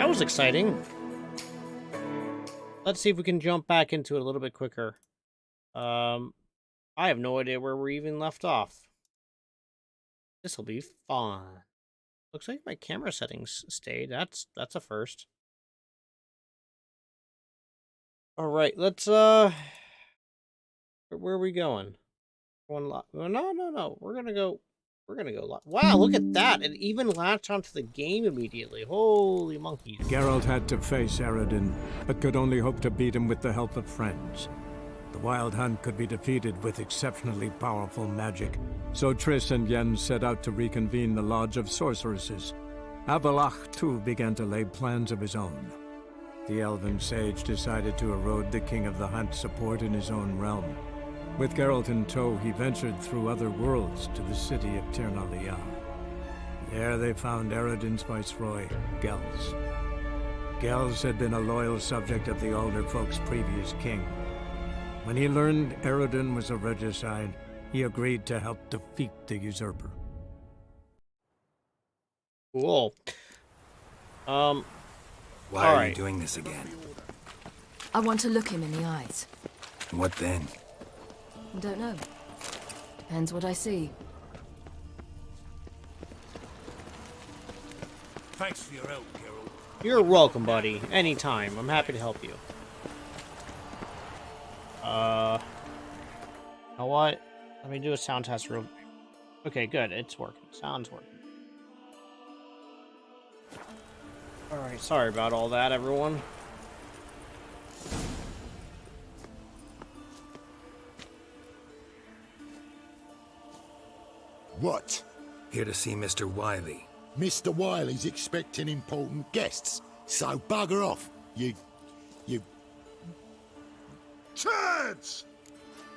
was exciting. Let's see if we can jump back into it a little bit quicker. I have no idea where we're even left off. This will be fun. Looks like my camera settings stayed. That's a first. All right, let's where are we going? No. We're gonna go. Wow, look at that! It even latched onto the game immediately. Holy monkeys! Geralt had to face Eredin, but could only hope to beat him with the help of friends. The Wild Hunt could be defeated with exceptionally powerful magic, so Triss and Yen set out to reconvene the Lodge of Sorceresses. Avalach, too, began to lay plans of his own. The elven sage decided to erode the King of the Hunt's support in his own realm. With Geralt in tow, he ventured through other worlds to the city of Tir na Lial. There they found Eredin's viceroy, Gels. Gels had been a loyal subject of the Alder Folk's previous king. When he learned Eredin was a regicide, he agreed to help defeat the usurper. Cool. Why are you doing this again? I want to look him in the eyes. What then? I don't know. Depends what I see. Thanks for your help, Geralt. You're welcome, buddy. Anytime. I'm happy to help you. You know what? Let me do a sound test real... Okay, good. It's working. Sound's working. Alright, sorry about all that, everyone. What? Here to see Mr. Wiley. Mr. Wiley's expecting important guests, so bugger off, you... Turds!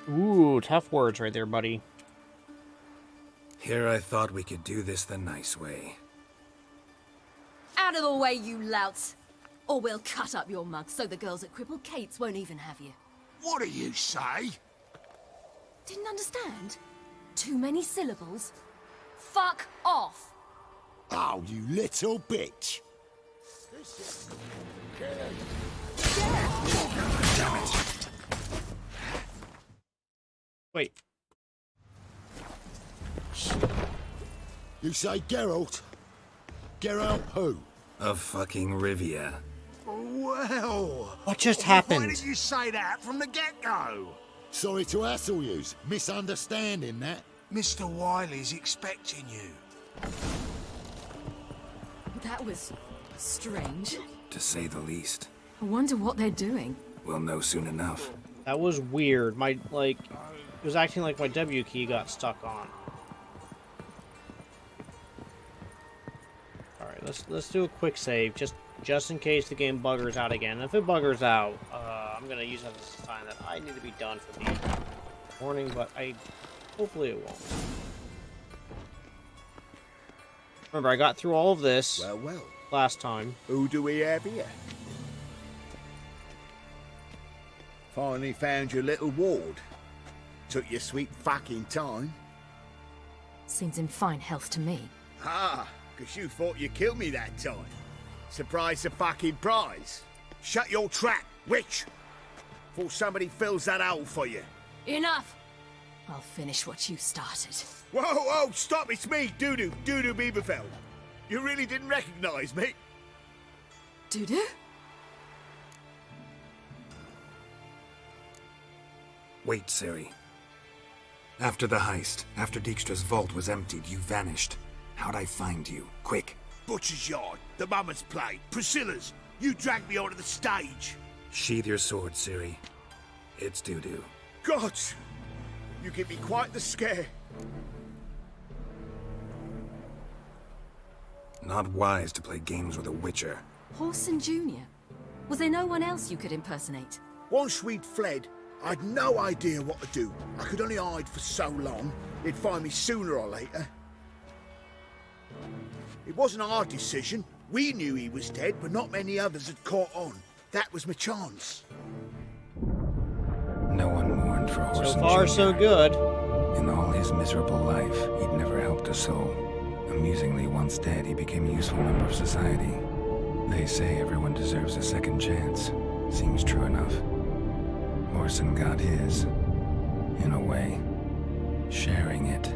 Ooh, tough words right there, buddy. Here I thought we could do this the nice way. Out of the way, you louts! Or we'll cut up your mug so the girls at Cripple Kate's won't even have you. What do you say? Didn't understand? Too many syllables? Fuck off! Oh, you little bitch! Damn it. Wait. You say Geralt? Geralt who? Of fucking Rivia. Well... What just Why happened? did you say that from the get-go? Sorry to hassle yous. Misunderstanding that. Mr. Wiley's expecting you. That was... strange. To say the least. I wonder what they're doing. We'll know soon enough. That was weird. My, like... It was acting like my W key got stuck on. Alright, let's do a quick save, just in case the game buggers out again. If it buggers out, I'm gonna use that as a sign that I need to be done for the morning, but hopefully it won't. Remember, I got through all of this last time. Who do we have here? Finally found your little ward. Took your sweet fucking time. Seems in fine health to me. Ah, because you thought you killed me that time. Surprise the fucking prize. Shut your trap, witch! Before somebody fills that hole for you. Enough! I'll finish what you started. Whoa, stop, it's me, Dudu Bieberfeld. You really didn't recognize me? Dudu? Wait, Ciri. After the heist, after Dijkstra's vault was emptied, you vanished. How'd I find you? Quick. Butcher's Yard, the Mama's Play, Priscilla's. You dragged me onto the stage. Sheathe your sword, Ciri. It's Dudu. God! You give me quite the scare. Not wise to play games with a witcher. Whoreson Junior. Was there no one else you could impersonate? Once we'd fled, I'd no idea what to do. I could only hide for so long. They'd find me sooner or later. It wasn't our decision. We knew he was dead, but not many others had caught on. That was my chance. No one mourned for Whoreson So far, Junior. so good. In all his miserable life, he'd never helped a soul. Amusingly, once dead, he became a useful member of society. They say everyone deserves a second chance. Seems true enough. Whoreson got his, in a way, sharing it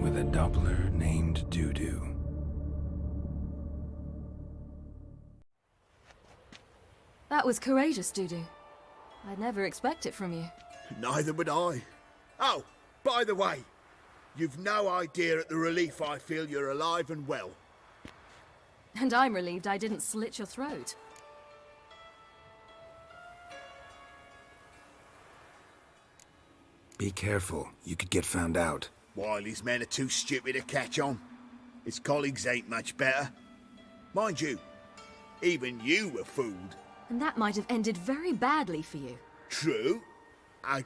with a Doppler named Dudu. That was courageous, Dudu. I'd never expect it from you. Neither would I. Oh, by the way, you've no idea at the relief I feel you're alive and well. And I'm relieved I didn't slit your throat. Be careful, you could get found out. Wiley's men are too stupid to catch on. His colleagues ain't much better. Mind you, even you were fooled. And that might have ended very badly for you. True, I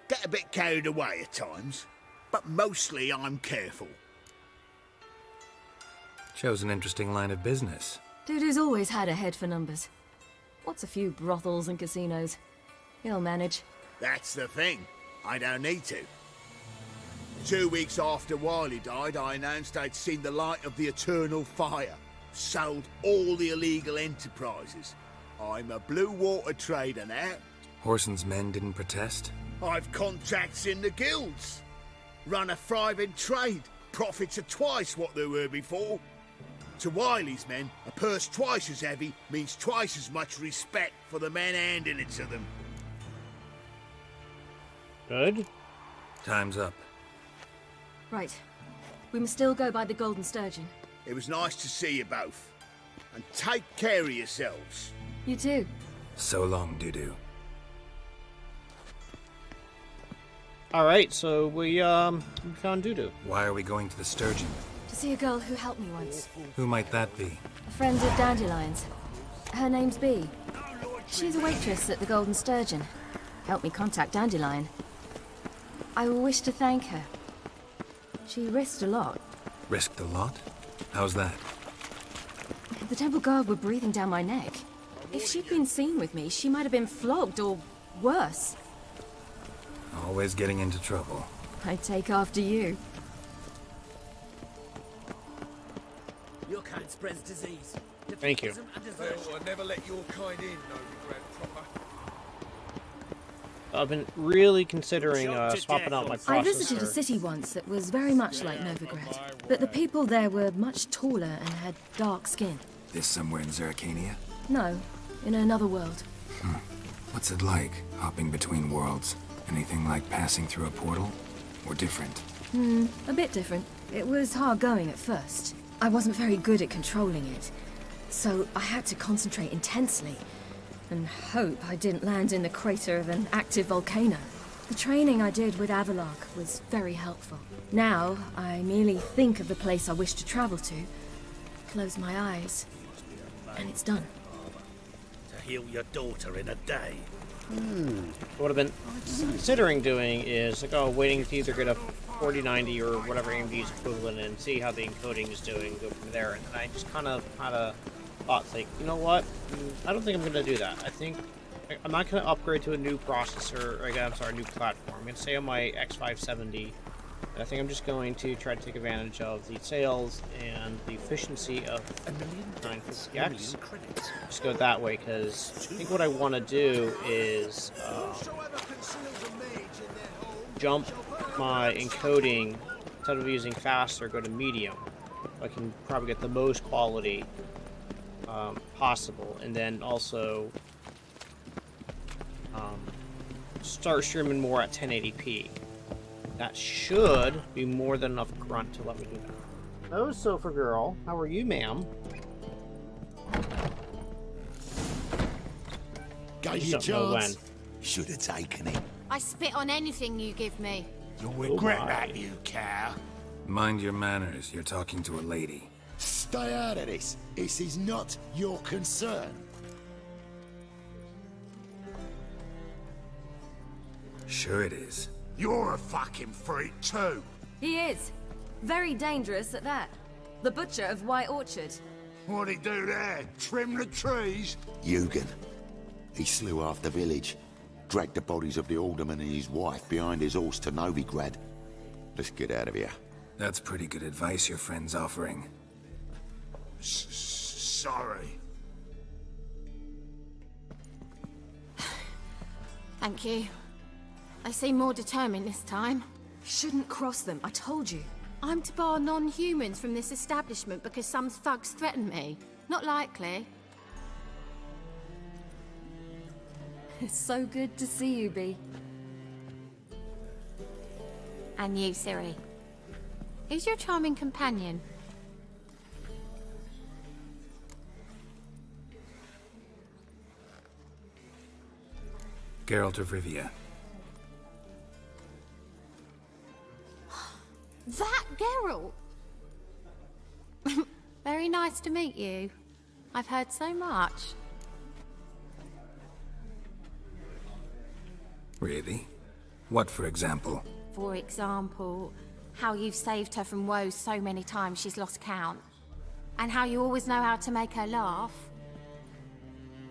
get a bit carried away at times, but mostly I'm careful. Shows an interesting line of business. Dudu's always had a head for numbers. What's a few brothels and casinos? He'll manage. That's the thing. I don't need to. 2 weeks after Wiley died, I announced I'd seen the light of the eternal fire. Sold all the illegal enterprises. I'm a blue water trader now. Whoreson's men didn't protest? I've contacts in the guilds. Run a thriving trade. Profits are twice what they were before. To Wiley's men, a purse twice as heavy means twice as much respect for the men handing it to them. Good. Time's up. Right. We must still go by the Golden Sturgeon. It was nice to see you both. And take care of yourselves. You too. So long, Dudu. All right, so we found Dudu. Why are we going to the Sturgeon? To see a girl who helped me once. Who might that be? A friend of Dandelion's. Her name's Bee. She's a waitress at the Golden Sturgeon. Helped me contact Dandelion. I wish to thank her. She risked a lot. Risked a lot? How's that? The temple guard were breathing down my neck. If she'd been seen with me, she might have been flogged or worse. Always getting into trouble. I'd take after you. Your kind spreads disease. Thank you. I never let your kind in, no regret proper. I've been really considering swapping out my processor. I visited a city once that was very much like Novigrad, but the people there were much taller and had dark skin. This somewhere in Zeracania? No, in another world. What's it like, hopping between worlds? Anything like passing through a portal? Or different? A bit different. It was hard going at first. I wasn't very good at controlling it, so I had to concentrate intensely and hope I didn't land in the crater of an active volcano. The training I did with Avalark was very helpful. Now, I merely think of the place I wish to travel to, close my eyes, and it's done. To heal your daughter in a day. What I've been considering doing is like, waiting to either get a 4090 or whatever AMD's equivalent and see how the encoding is doing, go from there. And then I just kind of had a thought, like, you know what? I don't think I'm going to do that. I think I'm not going to upgrade to a new processor, a new platform. I'm going to stay on my X570. And I think I'm just going to try to take advantage of the sales and the efficiency of 950X. Just go that way, because I think what I want to do is jump my encoding, instead of using faster, go to medium. I can probably get the most quality possible, and then also start streaming more at 1080p. That should be more than enough grunt to let me do that. Hello, Sofa Girl. How are you, ma'am? Gave You you a don't know when. chance. Should have taken it. I spit on anything you give me. You'll regret my. that, you cow. Mind your manners, you're talking to a lady. Stay out of this. This is not your concern. Sure it is. You're a fucking freak too. He is. Very dangerous at that. The butcher of White Orchard. What'd he do there? Trim the trees? Eugen. He slew half the village. Dragged the bodies of the alderman and his wife behind his horse to Novigrad. Let's get out of here. That's pretty good advice your friend's offering. sorry. Thank you. They seem more determined this time. Shouldn't cross them, I told you. I'm to bar non-humans from this establishment because some thugs threaten me. Not likely. It's so good to see you, Bee. And you, Ciri. Who's your charming companion? Geralt of Rivia. That Geralt! Very nice to meet you. I've heard so much. Really? What, for example? For example, how you've saved her from woes so many times she's lost count. And how you always know how to make her laugh.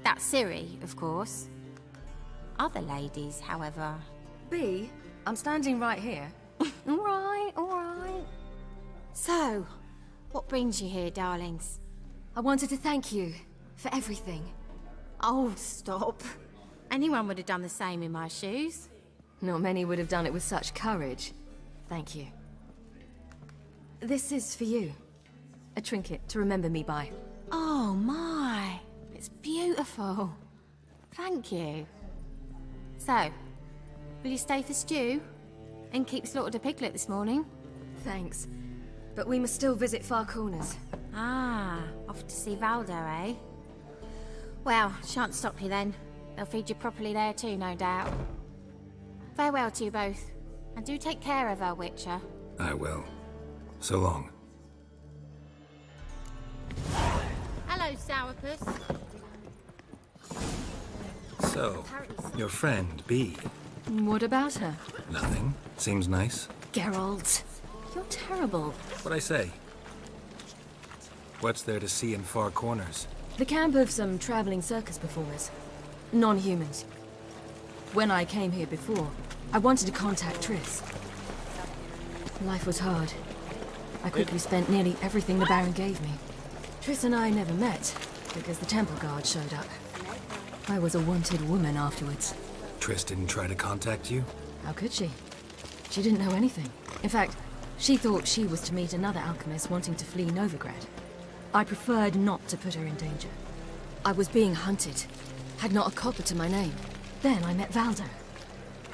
That's Ciri, of course. Other ladies, however... Bee, I'm standing right here. All right, all right. So, what brings you here, darlings? I wanted to thank you for everything. Oh, stop. Anyone would have done the same in my shoes. Not many would have done it with such courage. Thank you. This is for you. A trinket to remember me by. Oh, my. It's beautiful. Thank you. So, will you stay for stew? And keep slaughtered a piglet this morning? Thanks. But we must still visit Far Corners. Ah, off to see Valdo, eh? Well, shan't stop you then. They'll feed you properly there too, no doubt. Farewell to you both. And do take care of her, Witcher. I will. So long. Hello, Sourpuss. So, your friend, Bee. What about her? Nothing. Seems nice. Geralt, you're terrible. What'd I say? What's there to see in Far Corners? The camp of some traveling circus performers. Non-humans. When I came here before, I wanted to contact Triss. Life was hard. I quickly spent nearly everything the Baron gave me. Triss and I never met, because the temple guard showed up. I was a wanted woman afterwards. Triss didn't try to contact you? How could she? She didn't know anything. In fact, she thought she was to meet another alchemist wanting to flee Novigrad. I preferred not to put her in danger. I was being hunted. Had not a copper to my name. Then I met Valdo.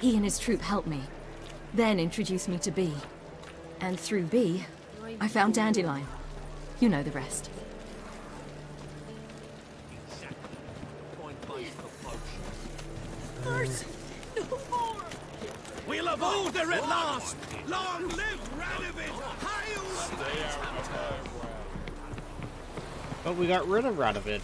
He and his troop helped me. Then introduced me to Bee. And through Bee, I found Dandelion. You know the rest. We'll have order at last! Long live Radovid! Hail! But we got rid of Radovid.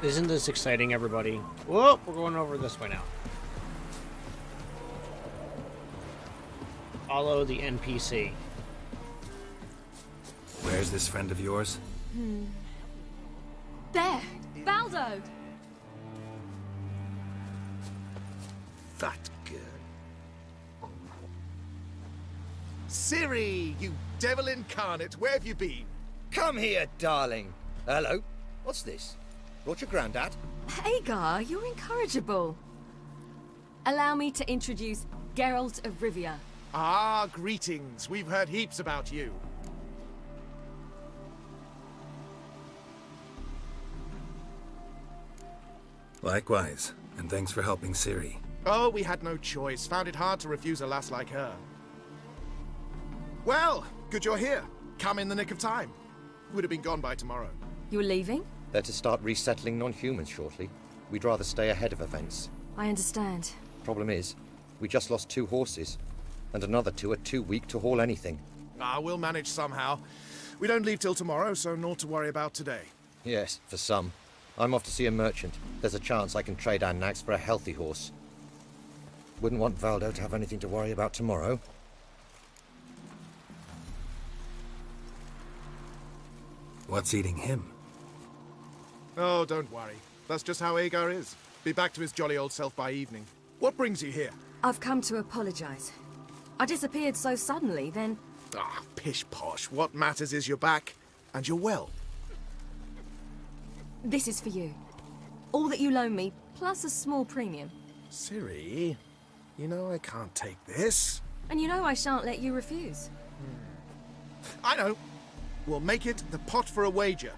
Isn't this exciting, everybody? Whoa, we're going over this way now. Follow the NPC. Where's this friend of yours? There! Valdo! That girl. Ciri, you devil incarnate, where have you been? Come here, darling. Hello. What's this? Brought your granddad? Hagar, you're incorrigible. Allow me to introduce Geralt of Rivia. Ah, greetings. We've heard heaps about you. Likewise, and thanks for helping Ciri. Oh, we had no choice. Found it hard to refuse a lass like her. Well, good you're here. Come in the nick of time. Would have been gone by tomorrow. You're leaving? They're to start resettling non-humans shortly. We'd rather stay ahead of events. I understand. Problem is, we just lost 2 horses, and another 2 are too weak to haul anything. Ah, we'll manage somehow. We don't leave till tomorrow, so naught to worry about today. Yes, for some. I'm off to see a merchant. There's a chance I can trade our nags for a healthy horse. Wouldn't want Valdo to have anything to worry about tomorrow. What's eating him? Oh, don't worry. That's just how Agar is. Be back to his jolly old self by evening. What brings you here? I've come to apologize. I disappeared so suddenly, then Ah, pish-posh. What matters is you're back, and you're well. This is for you. All that you loan me, plus a small premium. Ciri, you know I can't take this. And you know I shan't let you refuse. I know. We'll make it the pot for a wager.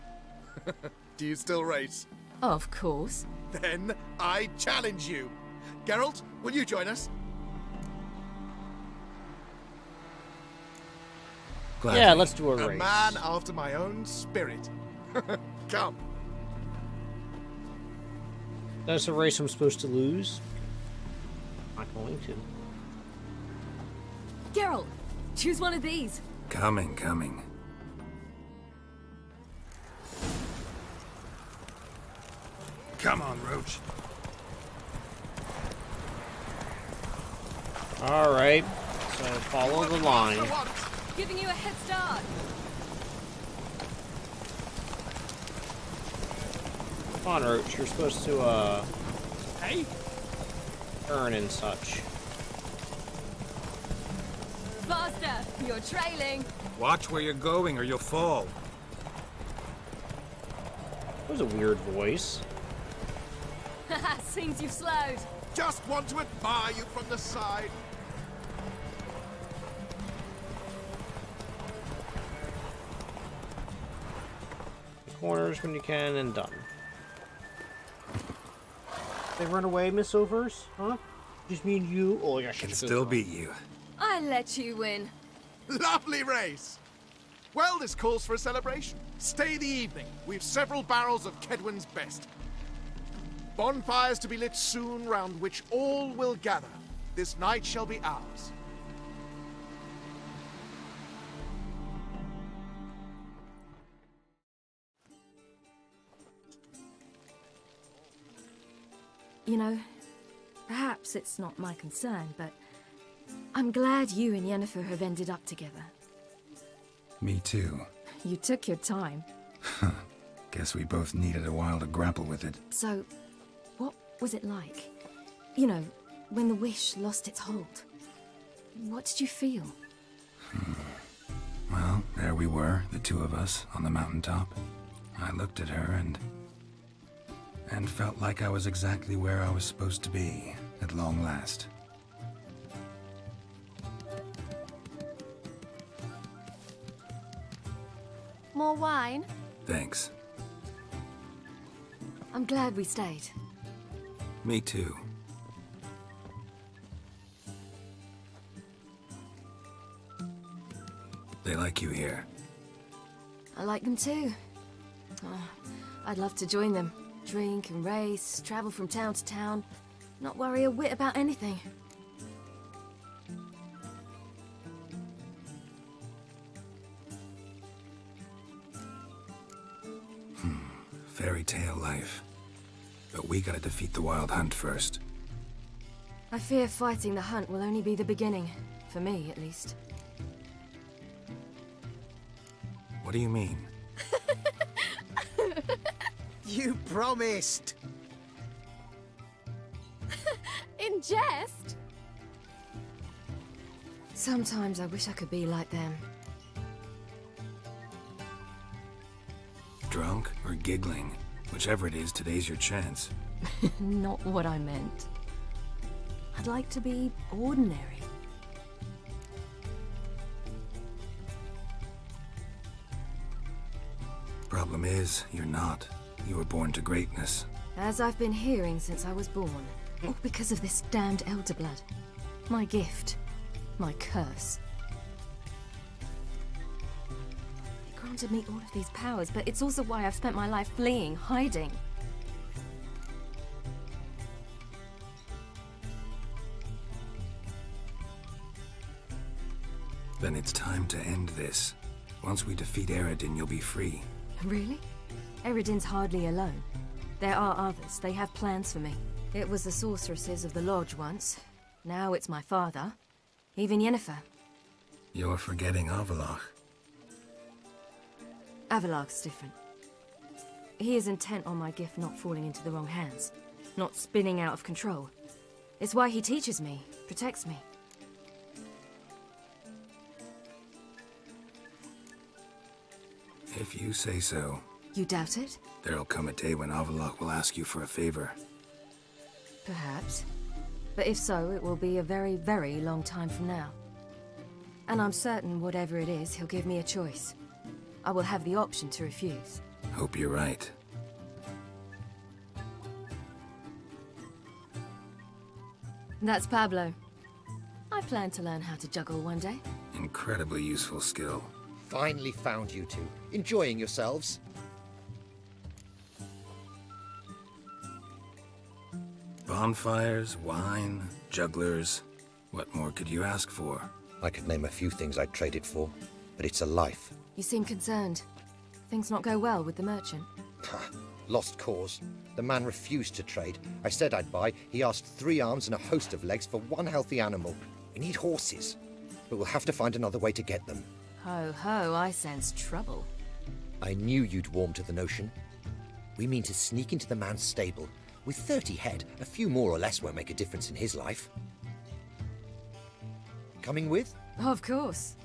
Do you still race? Of course. Then I challenge you. Geralt, will you join us? Gladly. Yeah, let's do a A race. man after my own spirit. Come. That's a race I'm supposed to lose. Not going to. Geralt, choose one of these. Coming. Come on, Roach. All right. So follow the line. Giving you a head start. Come on, Roach. You're supposed to Hey, turn and such. Faster, you're trailing. Watch where you're going or you'll fall. That was a weird voice. Haha, seems you've slowed. Just want to admire you from the side. Corners when you can, and done. They run away, Miss Overs? Huh? Just me and you? Oh, yeah, Can still beat you. I let you win. Lovely race. Well, this calls for a celebration. Stay the evening. We've several barrels of Kedwin's best. Bonfires to be lit soon, round which all will gather. This night shall be ours. You know, perhaps it's not my concern, but I'm glad you and Yennefer have ended up together. Me too. You took your time. Guess we both needed a while to grapple with it. So, what was it like? You know, when the wish lost its hold. What did you feel? Well, there we were, the two of us, on the mountaintop. I looked at her and felt like I was exactly where I was supposed to be, at long last. More wine? Thanks. I'm glad we stayed. Me too. They like you here. I like them too. Oh, I'd love to join them. Drink and race, travel from town to town. Not worry a whit about anything. Fairy tale life. But we gotta defeat the Wild Hunt first. I fear fighting the hunt will only be the beginning. For me, at least. What do you mean? you promised. In jest? Sometimes I wish I could be like them. Drunk or giggling? Whichever it is, today's your chance. Not what I meant. I'd like to be ordinary. Problem is, you're not. You were born to greatness. As I've been hearing since I was born. All because of this damned elder blood. My gift. My curse. It granted me all of these powers, but it's also why I've spent my life fleeing, hiding. Then it's time to end this. Once we defeat Eredin, you'll be free. Really? Eredin's hardly alone. There are others. They have plans for me. It was the sorceresses of the Lodge once. Now it's my father. Even Yennefer. You're forgetting Avalach. Avalach's different. He is intent on my gift not falling into the wrong hands. Not spinning out of control. It's why he teaches me, protects me. If you say so. You doubt it? There'll come a day when Avallac'h will ask you for a favor. Perhaps. But if so, it will be a very, very long time from now. And I'm certain whatever it is, he'll give me a choice. I will have the option to refuse. Hope you're right. That's Pablo. I plan to learn how to juggle one day. Incredibly useful skill. Finally found you two. Enjoying yourselves? Bonfires, wine, jugglers. What more could you ask for? I could name a few things I'd trade it for, but it's a life. You seem concerned. Things not go well with the merchant. Lost cause. The man refused to trade. I said I'd buy. He asked 3 arms and a host of legs for 1 healthy animal. We need horses, but we'll have to find another way to get them. Ho ho, I sense trouble. I knew you'd warm to the notion. We mean to sneak into the man's stable. With 30 head, a few more or less won't make a difference in his life. Coming with? Of course.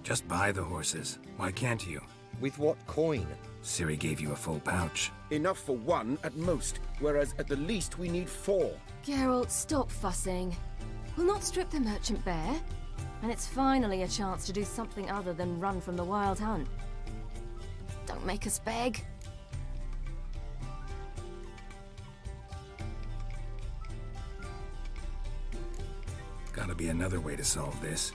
Just buy the horses. Why can't you? With what coin? Ciri gave you a full pouch. Enough for 1 at most, whereas at the least we need 4. Geralt, stop fussing. We'll not strip the merchant bare. And it's finally a chance to do something other than run from the wild hunt. Don't make us beg. Gotta be another way to solve this.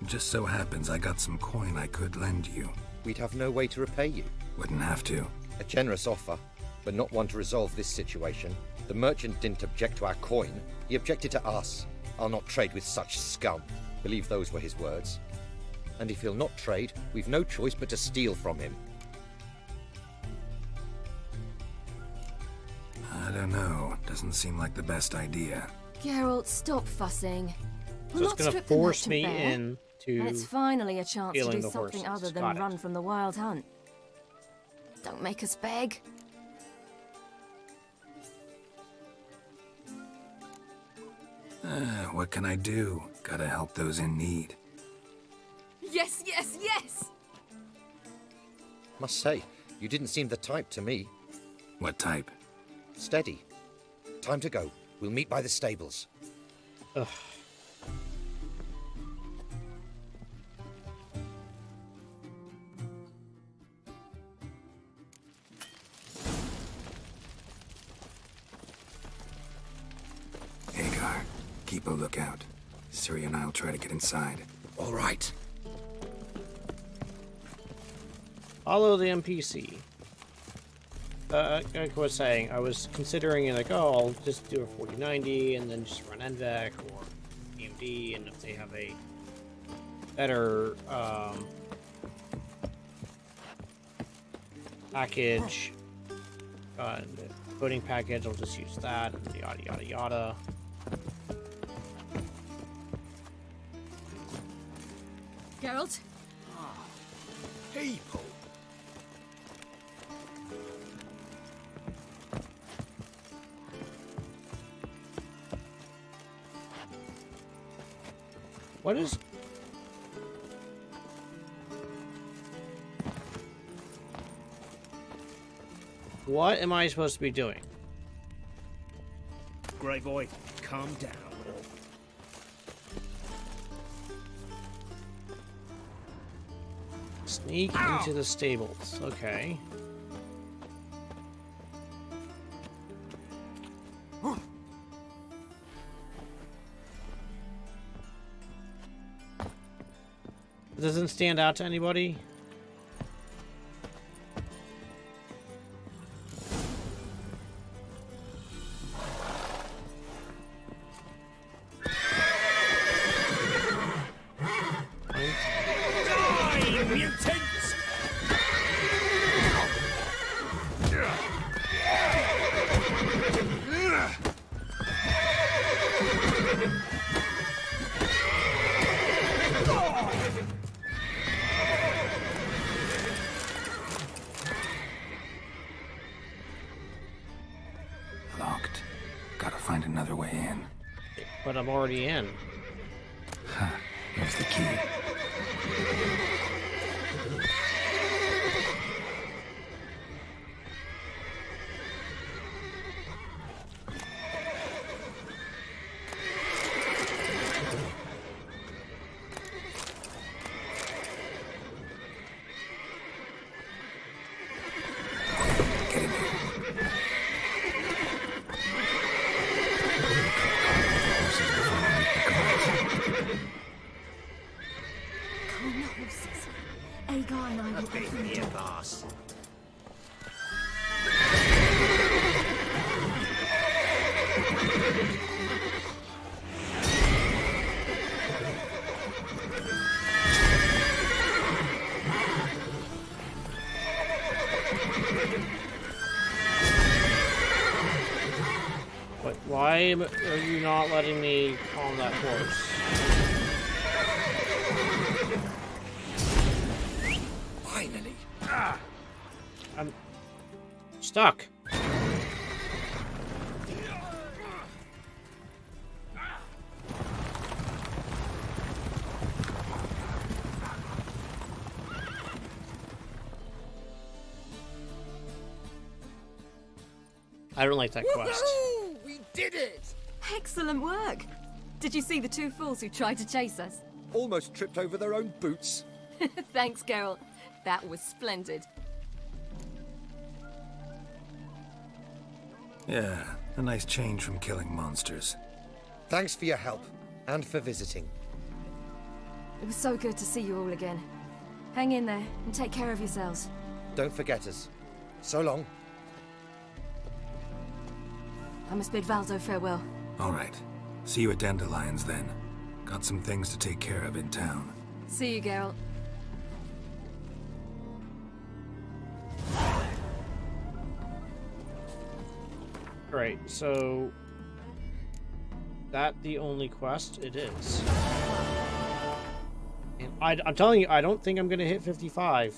It just so happens I got some coin I could lend you. We'd have no way to repay you. Wouldn't have to. A generous offer, but not one to resolve this situation. The merchant didn't object to our coin. He objected to us. I'll not trade with such scum. Believe those were his words. And if he'll not trade, we've no choice but to steal from him. I don't know. Doesn't seem like the best idea. Geralt, stop fussing. So We'll it's not gonna strip the force merchant me bare. into And it's finally a chance to stealing do the something horses. other than Got it. run from the wild hunt. Don't make us beg. What can I do? Gotta help those in need. Yes, yes, yes! Must say, you didn't seem the type to me. What type? Steady. Time to go. We'll meet by the stables. Ugh. Hagar, keep a lookout. Ciri and I'll try to get inside. All right. Follow the NPC. Like I was saying, I was considering like, oh, I'll just do a 4090 and then just run NVEC or AMD, and if they have a better package, coding package, I'll just use that, and yada yada yada. Geralt? People. What is... What am I supposed to be doing? Grey boy, calm down. Sneak into the stables. Okay. It doesn't stand out to anybody. Die, mutants! Locked. Gotta find another way in. But I'm already in. Here's the key. Calm the horses. Agar and I will open the door. boss. But why are you not letting me calm that horse? Finally. I'm stuck. I don't like that quest. Woohoo! We did it! Excellent work! Did you see the two fools who tried to chase us? Almost tripped over their own boots. Thanks, Geralt. That was splendid. Yeah, a nice change from killing monsters. Thanks for your help, and for visiting. It was so good to see you all again. Hang in there, and take care of yourselves. Don't forget us. So long. I must bid Valdo farewell. All right. See you at Dandelions then. Got some things to take care of in town. See you, Geralt. Right, so that the only quest it is. And I'm telling you, I don't think I'm gonna hit 55.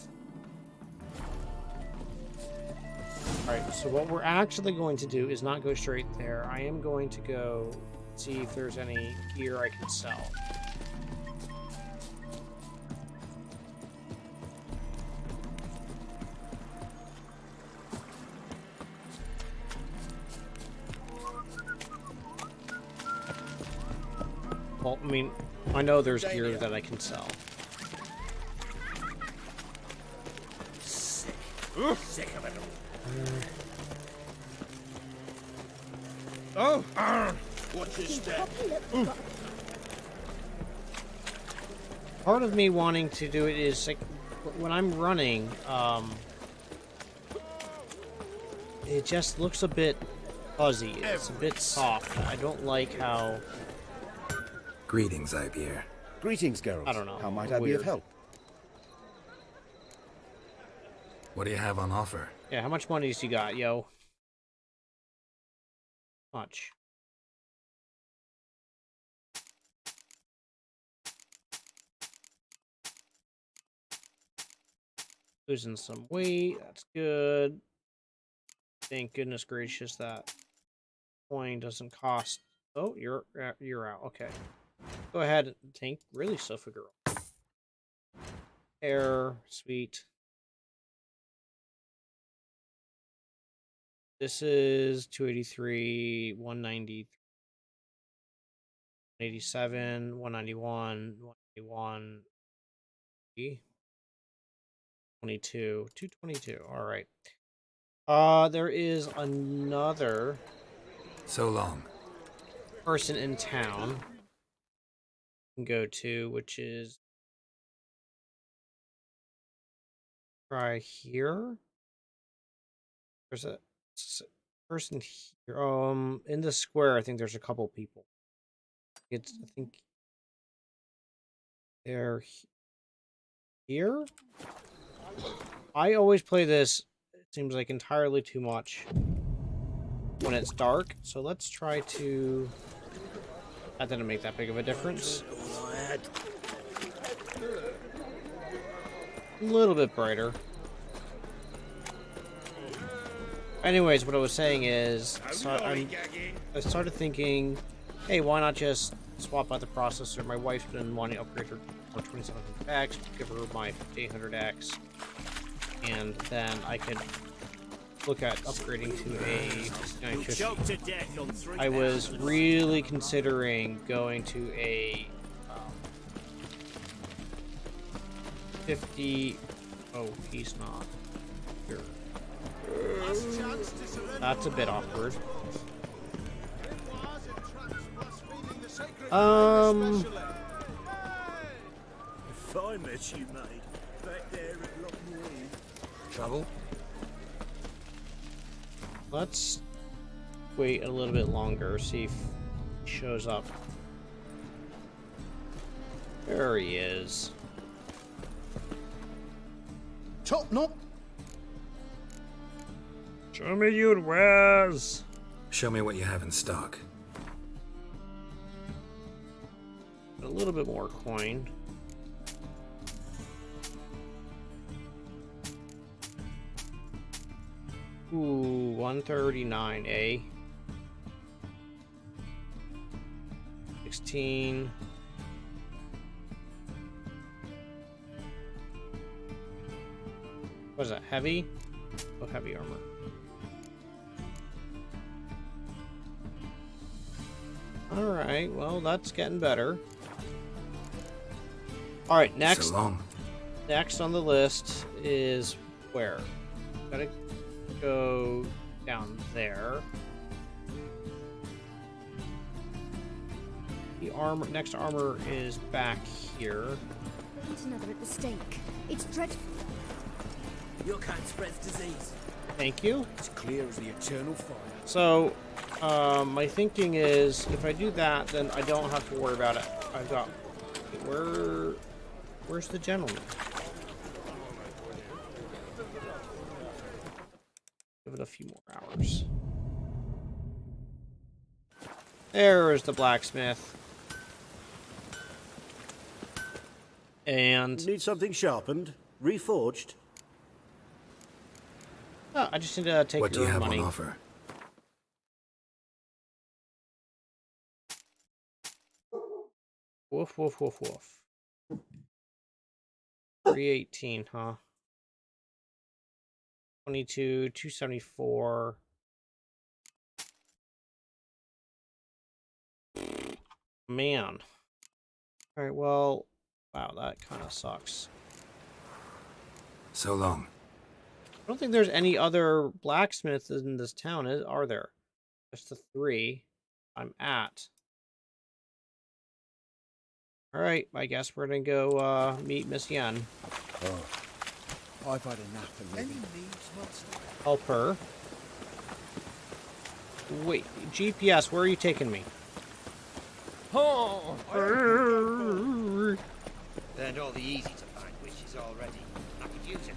Alright, so what we're actually going to do is not go straight there. I am going to go see if there's any gear I can sell. Well, I mean, I know there's gear that I can sell. Sick. Sick of it all. Oh! What's this step? Part of me wanting to do it is like when I'm running, it just looks a bit fuzzy. It's a bit soft. I don't like how. Greetings, Ibeer. Greetings, Geralt. I don't know. How might I be Weird. of help? What do you have on offer? Yeah, how much money you got, yo? Much. Losing some weight. That's good. Thank goodness gracious that coin doesn't cost. Oh, you're out. Okay. Go ahead, Tank. Really Sofa Girl. Air, sweet. This is 283, 190, 187, 191, 181, 22, 222. All right. There is another So long. person in town can go to, which is try here. There's a person here. In the square, I think there's a couple people. I think they're here. I always play this. It seems like entirely too much when it's dark. So let's try to. That didn't make that big of a difference. A little bit brighter. Anyways, what I was saying is, I started thinking, hey, why not just swap out the processor. My wife's been wanting to upgrade her 2700X, give her my 5800X, and then I could look at upgrading to a 5950. I was really considering going to a 50. Oh, he's not here. That's a bit awkward. If I met you, mate, back there at Lockwood. Trouble? Let's wait a little bit longer, see if he shows up. There he is. Top knock. Show me your wares. Show me what you have in stock. A little bit more coin. Ooh, 139, eh? 16. What is that, heavy? Oh, heavy armor. Alright, well, that's getting better. Alright, next. So long. Next on the list is where? Gotta go down there. The armor, next armor is back here. Eat another at the stake. It's dreadful. Your kind spreads disease. Thank you. It's clear as the eternal fire. So, my thinking is, if I do that, then I don't have to worry about it. I've got... Where's the gentleman? Give it a few more hours. There is the blacksmith. And... Need something sharpened? Reforged? Oh, I just need to take What do you your have money. on offer? Woof, woof, woof, woof. 318, huh? 22, 274. Man. Alright, well, wow, that kind of sucks. So long. I don't think there's any other blacksmiths in this town, are there? Just the 3 I'm at. Alright, I guess we're gonna go meet Miss Yen. Oh, I've had enough of living. Help her. Wait, GPS, where are you taking me? Oh! Learned all the easy to find witches already. I could use it.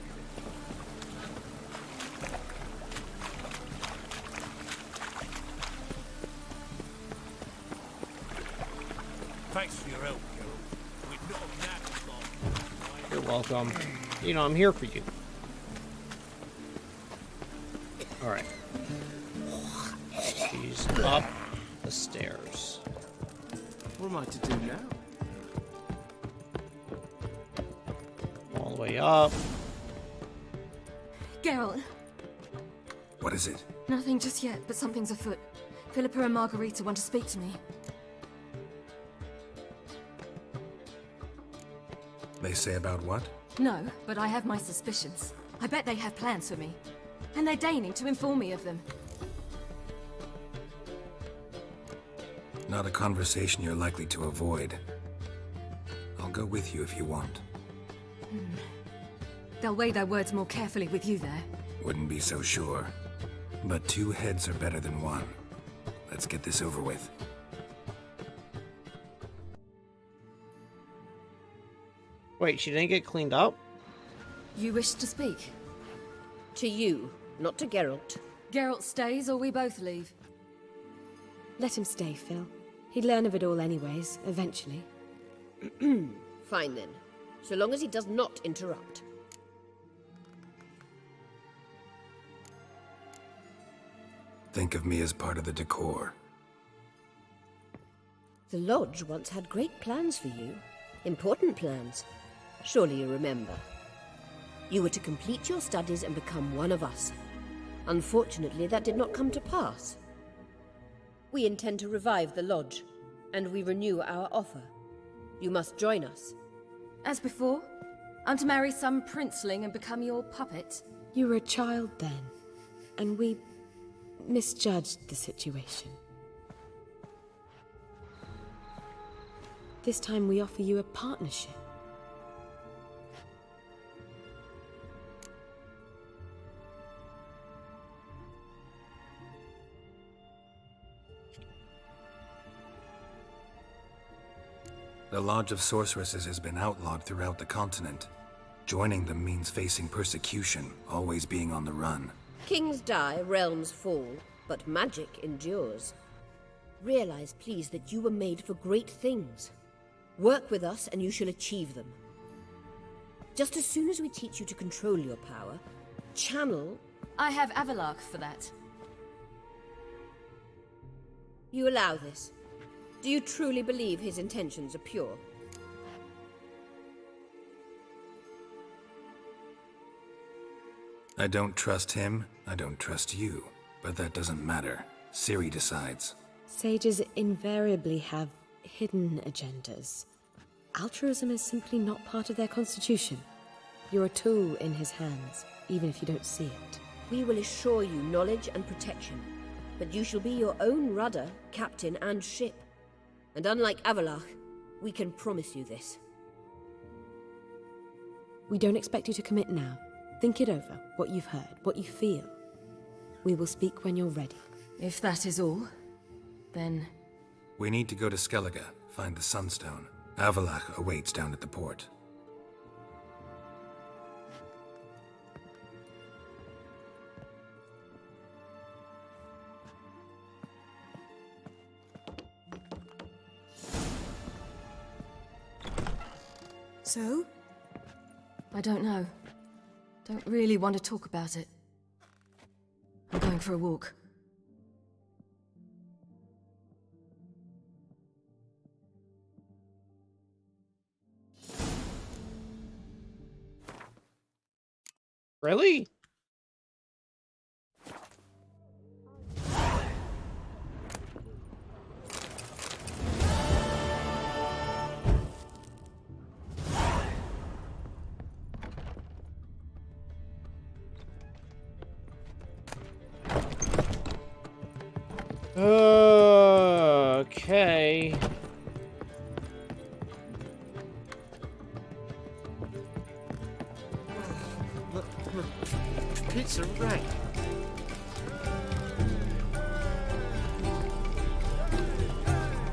Thanks for your help, Geralt. We'd not have that long. You're welcome. You know, I'm here for you. Alright. She's up the stairs. What am I to do now? All the way up. Geralt, What is it? nothing just yet, but something's afoot. Philippa and Margarita want to speak to me. They say about what? No, but I have my suspicions. I bet they have plans for me. And they're deigning to inform me of them. Not a conversation you're likely to avoid. I'll go with you if you want. They'll weigh their words more carefully with you there. Wouldn't be so sure. But 2 heads are better than 1. Let's get this over with. Wait, she didn't get cleaned up? You wish to speak? To you, not to Geralt. Geralt stays or we both leave? Let him stay, Phil. He'd learn of it all anyways, eventually. Fine then. So long as he does not interrupt. Think of me as part of the decor. The Lodge once had great plans for you. Important plans. Surely you remember. You were to complete your studies and become one of us. Unfortunately, that did not come to pass. We intend to revive the Lodge, and we renew our offer. You must join us. As before, I'm to marry some princeling and become your puppet. You were a child then, and we misjudged the situation. This time we offer you a partnership. The Lodge of Sorceresses has been outlawed throughout the continent. Joining them means facing persecution, always being on the run. Kings die, realms fall, but magic endures. Realize, please, that you were made for great things. Work with us and you shall achieve them. Just as soon as we teach you to control your power, channel... I have Avalark for that. You allow this. Do you truly believe his intentions are pure? I don't trust him, I don't trust you. But that doesn't matter. Ciri decides. Sages invariably have hidden agendas. Altruism is simply not part of their constitution. You're a tool in his hands, even if you don't see it. We will assure you knowledge and protection, but you shall be your own rudder, captain, and ship. And unlike Avalark, we can promise you this. We don't expect you to commit now. Think it over, what you've heard, what you feel. We will speak when you're ready. If that is all, then... We need to go to Skellige, find the Sunstone. Avalark awaits down at the port. So? I don't know. Don't really want to talk about it. I'm going for a walk. Really? Okay. It's a wreck.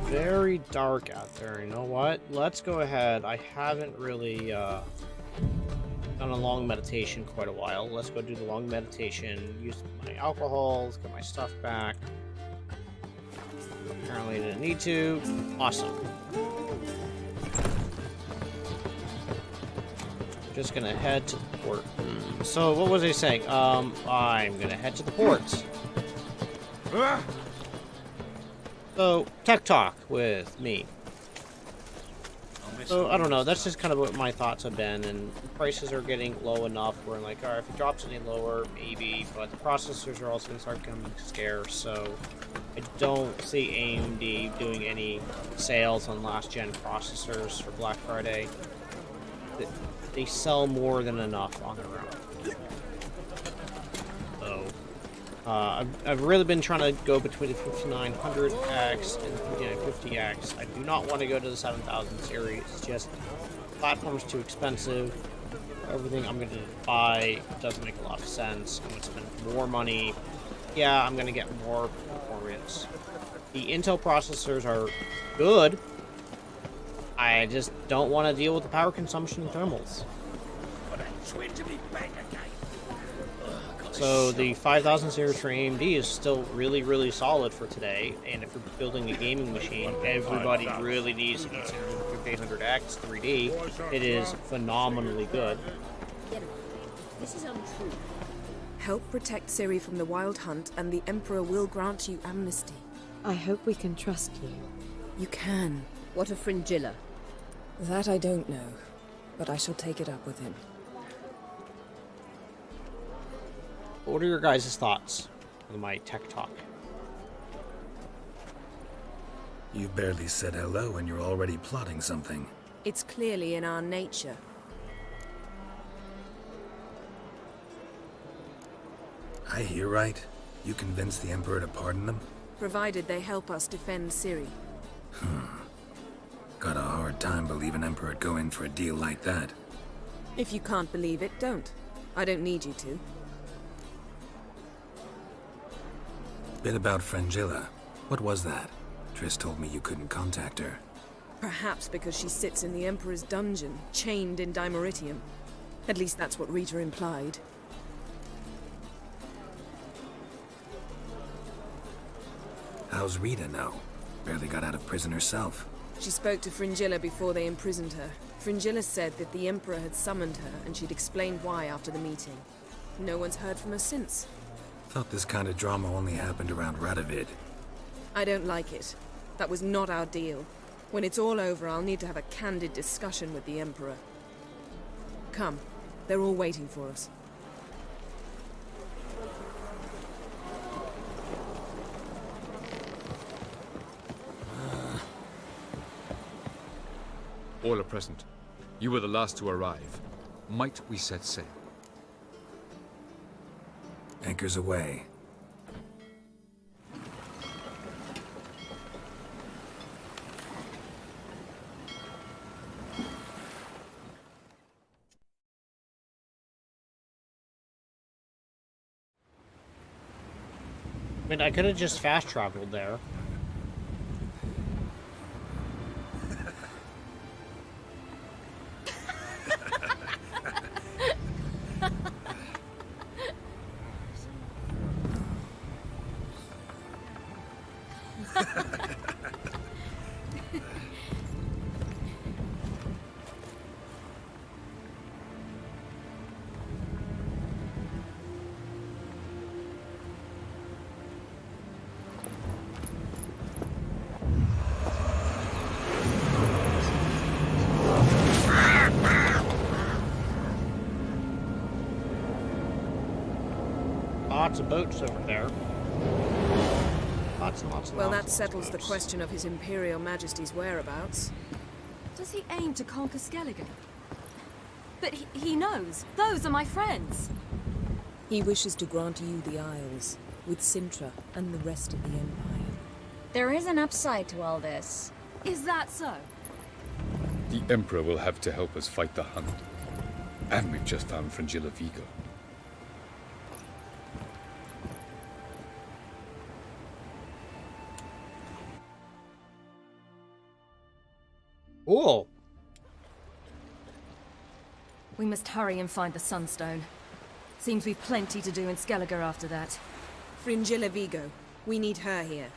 Very dark out there. You know what? Let's go ahead. I haven't really done a long meditation quite a while. Let's go do the long meditation. Use my alcohols. Get my stuff back. Apparently didn't need to. Awesome. Just gonna head to the port. So what was I saying? I'm gonna head to the ports. So tech talk with me. So I don't know. That's just kind of what my thoughts have been, and prices are getting low enough where I'm like, all right, if it drops any lower, maybe. But the processors are also gonna start becoming scarce, so I don't see AMD doing any sales on last-gen processors for Black Friday. They sell more than enough on their own. So, I've really been trying to go between the 5900X and the 5950X. I do not want to go to the 7000 series. It's just, the platform's too expensive. Everything I'm going to buy doesn't make a lot of sense. I'm going to spend more money. Yeah, I'm going to get more performance. The Intel processors are good. I just don't want to deal with the power consumption and thermals. So the 5000 series for AMD is still really, really solid for today. And if you're building a gaming machine, everybody really needs to consider the 5800X 3D. It is phenomenally good. This is untrue. Help protect Ciri from the Wild Hunt, and the Emperor will grant you amnesty. I hope we can trust you. You can. What of Fringilla? That I don't know, but I shall take it up with him. What are your guys' thoughts on my tech talk? You barely said hello and you're already plotting something. It's clearly in our nature. I hear right. You convinced the Emperor to pardon them? Provided they help us defend Ciri. Got a hard time believing Emperor'd go in for a deal like that. If you can't believe it, don't. I don't need you to. Bit about Fringilla. What was that? Triss told me you couldn't contact her. Perhaps because she sits in the Emperor's dungeon, chained in Dimeritium. At least that's what Rita implied. How's Rita know? Barely got out of prison herself. She spoke to Fringilla before they imprisoned her. Fringilla said that the Emperor had summoned her and she'd explained why after the meeting. No one's heard from her since. Thought this kind of drama only happened around Radovid. I don't like it. That was not our deal. When it's all over, I'll need to have a candid discussion with the Emperor. Come. They're all waiting for us. All are present. You were the last to arrive. Might we set sail? Anchors away. I mean, I could have just fast traveled there. Lots of boats over there. Lots and lots and Well, lots that of settles the boats. question of His Imperial Majesty's whereabouts. Does he aim to conquer Skellige? But he knows. Those are my friends. He wishes to grant you the Isles, with Sintra and the rest of the Empire. There is an upside to all this. Is that so? The Emperor will have to help us fight the Hunt. And we've just found Fringilla Vigo. Cool. We must hurry and find the Sunstone. Seems we've plenty to do in Skellige after that. Fringilla Vigo. We need her here.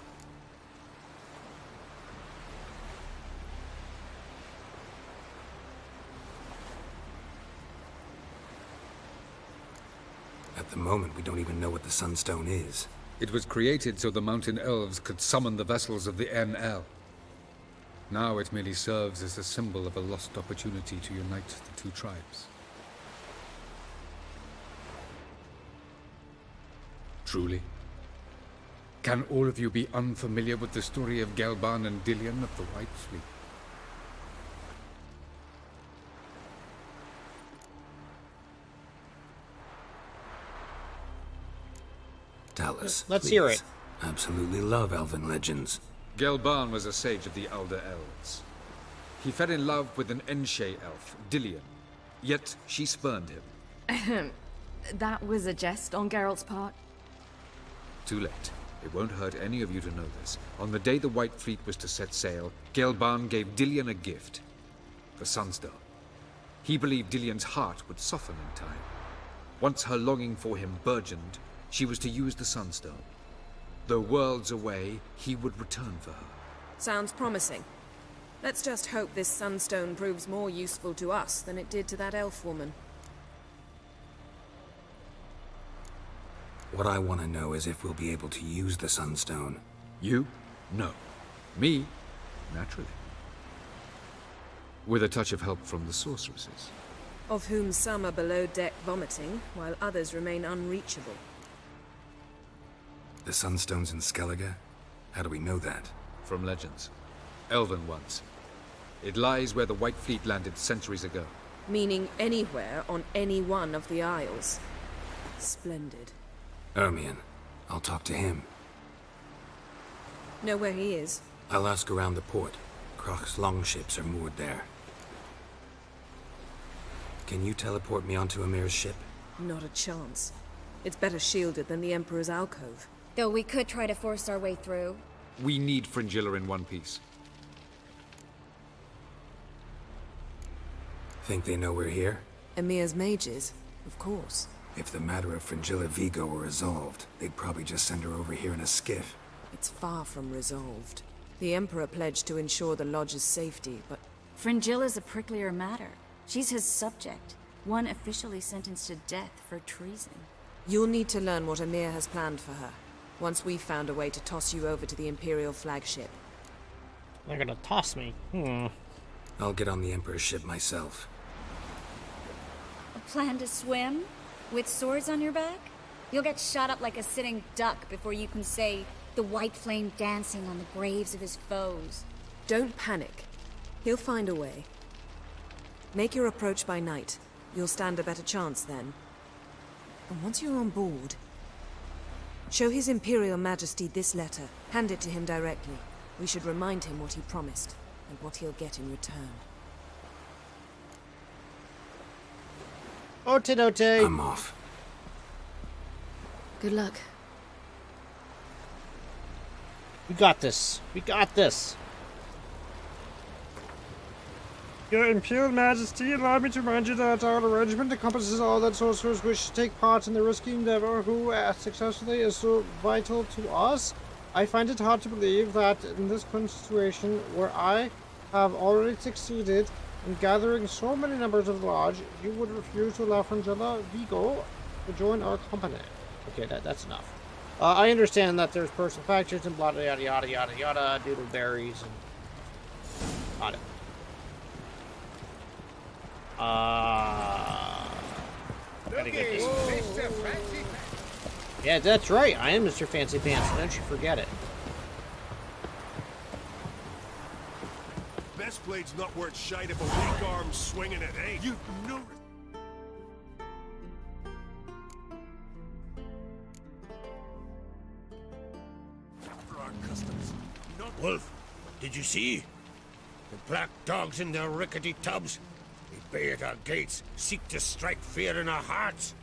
At the moment, we don't even know what the Sunstone is. It was created so the Mountain Elves could summon the vessels of the NL. Now it merely serves as a symbol of a lost opportunity to unite the two tribes. Truly? Can all of you be unfamiliar with the story of Gelban and Dillion of the White Fleet? Tell us, Let's hear please. it. Absolutely love elven legends. Gelban was a sage of the Elder Elves. He fell in love with an Enshe elf, Dillion. Yet she spurned him. That was a jest on Geralt's part. Too late. It won't hurt any of you to know this. On the day the White Fleet was to set sail, Gelban gave Dillion a gift. The Sunstone. He believed Dillion's heart would soften in time. Once her longing for him burgeoned, she was to use the Sunstone. Though worlds away, he would return for her. Sounds promising. Let's just hope this Sunstone proves more useful to us than it did to that elf woman. What I want to know is if we'll be able to use the Sunstone. You? No. Me? Naturally. With a touch of help from the sorceresses. Of whom some are below deck vomiting, while others remain unreachable. The Sunstones in Skellige? How do we know that? From legends. Elven ones. It lies where the White Fleet landed centuries ago. Meaning anywhere on any one of the Isles. Splendid. Ermion. I'll talk to him. Know where he is? I'll ask around the port. Krach's longships are moored there. Can you teleport me onto Amir's ship? Not a chance. It's better shielded than the Emperor's alcove. Though we could try to force our way through. We need Fringilla in one piece. Think they know we're here? Emir's mages, of course. If the matter of Fringilla Vigo were resolved, they'd probably just send her over here in a skiff. It's far from resolved. The Emperor pledged to ensure the Lodge's safety, but... Fringilla's a pricklier matter. She's his subject, one officially sentenced to death for treason. You'll need to learn what Emir has planned for her, once we've found a way to toss you over to the Imperial flagship. They're gonna toss me. I'll get on the Emperor's ship myself. A plan to swim? With swords on your back? You'll get shot up like a sitting duck before you can say, the white flame dancing on the graves of his foes. Don't panic. He'll find a way. Make your approach by night. You'll stand a better chance then. And once you're on board, show His Imperial Majesty this letter. Hand it to him directly. We should remind him what he promised, and what he'll get in return. Ote. I'm off. Good luck. We got this. We got this. Your Imperial Majesty, allow me to remind you that our arrangement encompasses all that sorcerers wish to take part in the risky endeavor who, successfully, is so vital to us. I find it hard to believe that in this situation, where I have already succeeded in gathering so many members of the Lodge, you would refuse to allow Fringilla Vigo to join our company. Okay, that's enough. I understand that there's personal factors and blah yada yada yada yada, doodleberries and... Got it. Gotta get this. Yeah, that's right. I am Mr. Fancy Pants. Don't you forget it. Best blade's not worth shite if a weak arm swinging it, eh? You've no... Wolf, did you see? The black dogs in their rickety tubs. They bay at our gates, seek to strike fear in our hearts.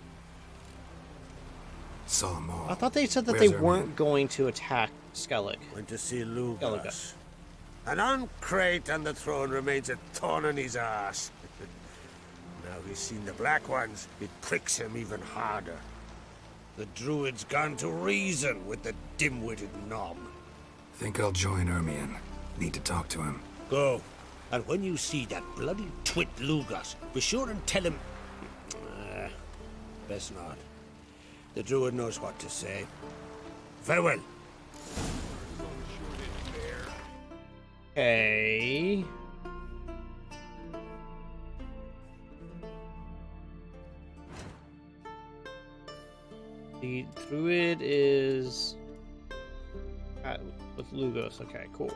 Saw them all. I thought they said that Where's they weren't going to attack Skellige. Went to see Lugas. An uncrate on the throne remains a thorn in his ass. Now he's seen the black ones, it pricks him even harder. The druid's gone to reason with the dim-witted knob. Think I'll join Ermion. Need to talk to him. Go. And when you see that bloody twit Lugas, be sure and tell him... best not. The druid knows what to say. Farewell. Okay. The druid is with Lugos. Okay, cool.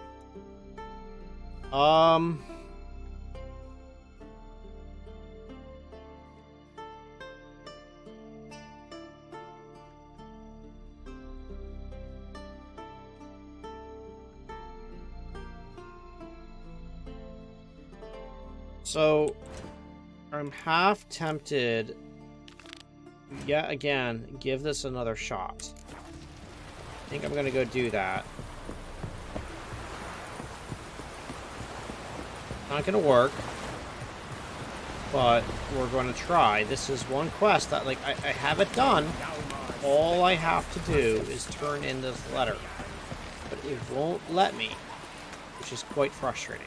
So, I'm half tempted to yet again give this another shot. I think I'm gonna go do that. Not gonna work, but we're gonna try. This is one quest that, like, I have it done. All I have to do is turn in this letter, but it won't let me, which is quite frustrating.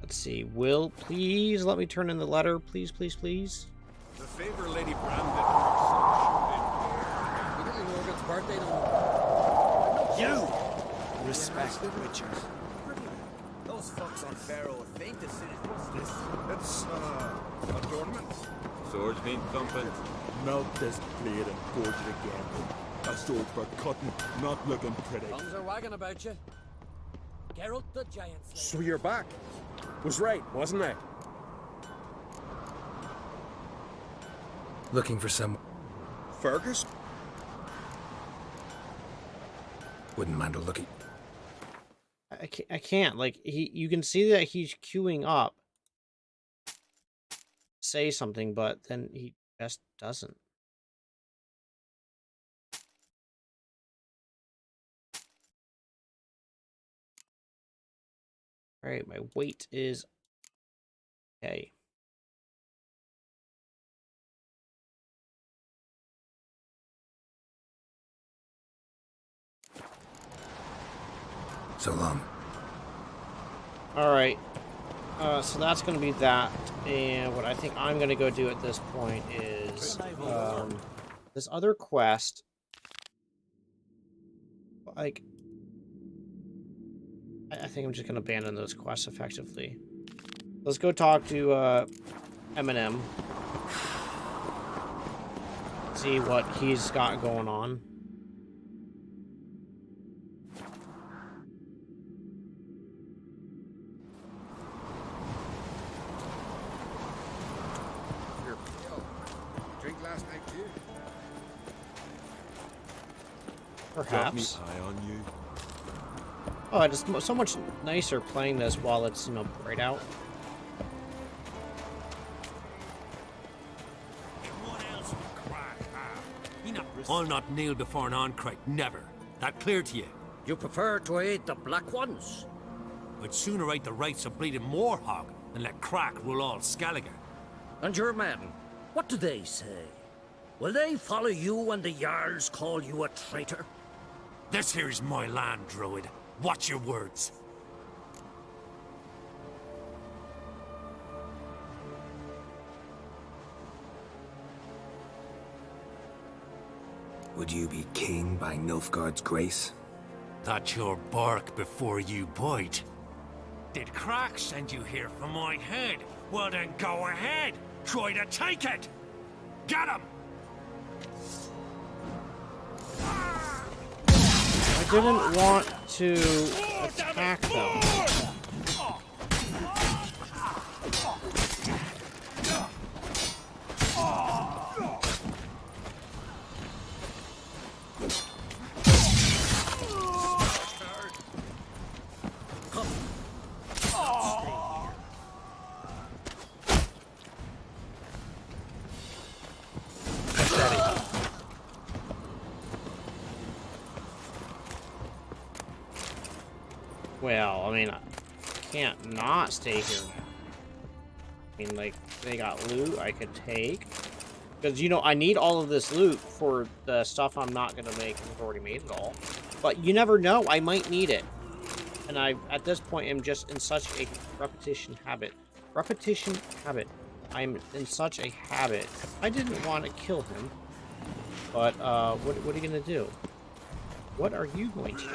Let's see. Will, please let me turn in the letter. Please, please, please. The favor Lady Bram did for her son should have been... birthday tomorrow. You! Respect the Richard. Those fucks on Pharaoh are faint as soon as what's this? It's, adornment. Swords need thumping. Melt this blade and forge it again. A sword for cutting, not looking pretty. Tongues are wagging about you. Geralt the Giant Slayer. So you're back. Was right, wasn't I? Looking for some... Fergus? Wouldn't mind a looky. I can't. Like, you can see that he's queuing up. Say something, but then he just doesn't. Alright, my weight is okay. So long. Alright. So that's going to be that. And what I think I'm going to go do at this point is this other quest. Like, I think I'm just going to abandon those quests effectively. Let's go talk to Eminem. See what he's got going on. Drink last night too. Perhaps. Got me eye on you. Oh, it's so much nicer playing this while it's, you know, bright out. I'll not kneel before an Oncrite, never. That clear to you? You prefer to aid the Black Ones? I'd sooner aid the rights of bleeding Moorhog than let Crack rule all Skellige. And your men, what do they say? Will they follow you when the Jarls call you a traitor? This here's my land, Druid. Watch your words. Would you be king by Nilfgaard's grace? That's your bark before you bite. Did Crack send you here for my head? Well then go ahead. Try to take it. Get him! I didn't want to attack them. Well, I mean, I can't not stay here now. I mean, like, they got loot I could take. Because, you know, I need all of this loot for the stuff I'm not going to make, and I've already made it all. But you never know, I might need it. And I, at this point, am just in such a repetition habit. Repetition habit. I'm in such a habit. I didn't want to kill him. But, what are you going to do? What are you going to do?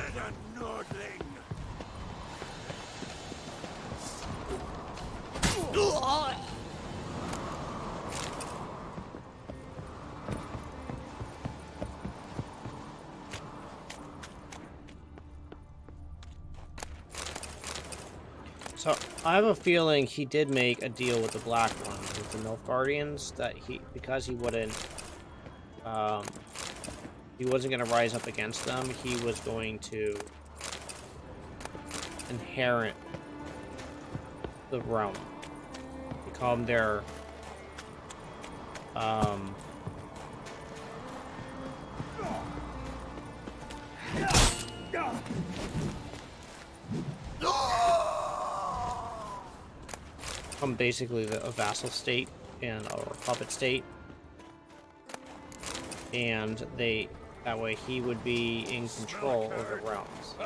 So, I have a feeling he did make a deal with the Black Ones, with the Nilfgaardians, that because he wouldn't, he wasn't going to rise up against them, he was going to inherit the realm. Become their, become basically a vassal state and or a puppet state, and that way he would be in control of the realms.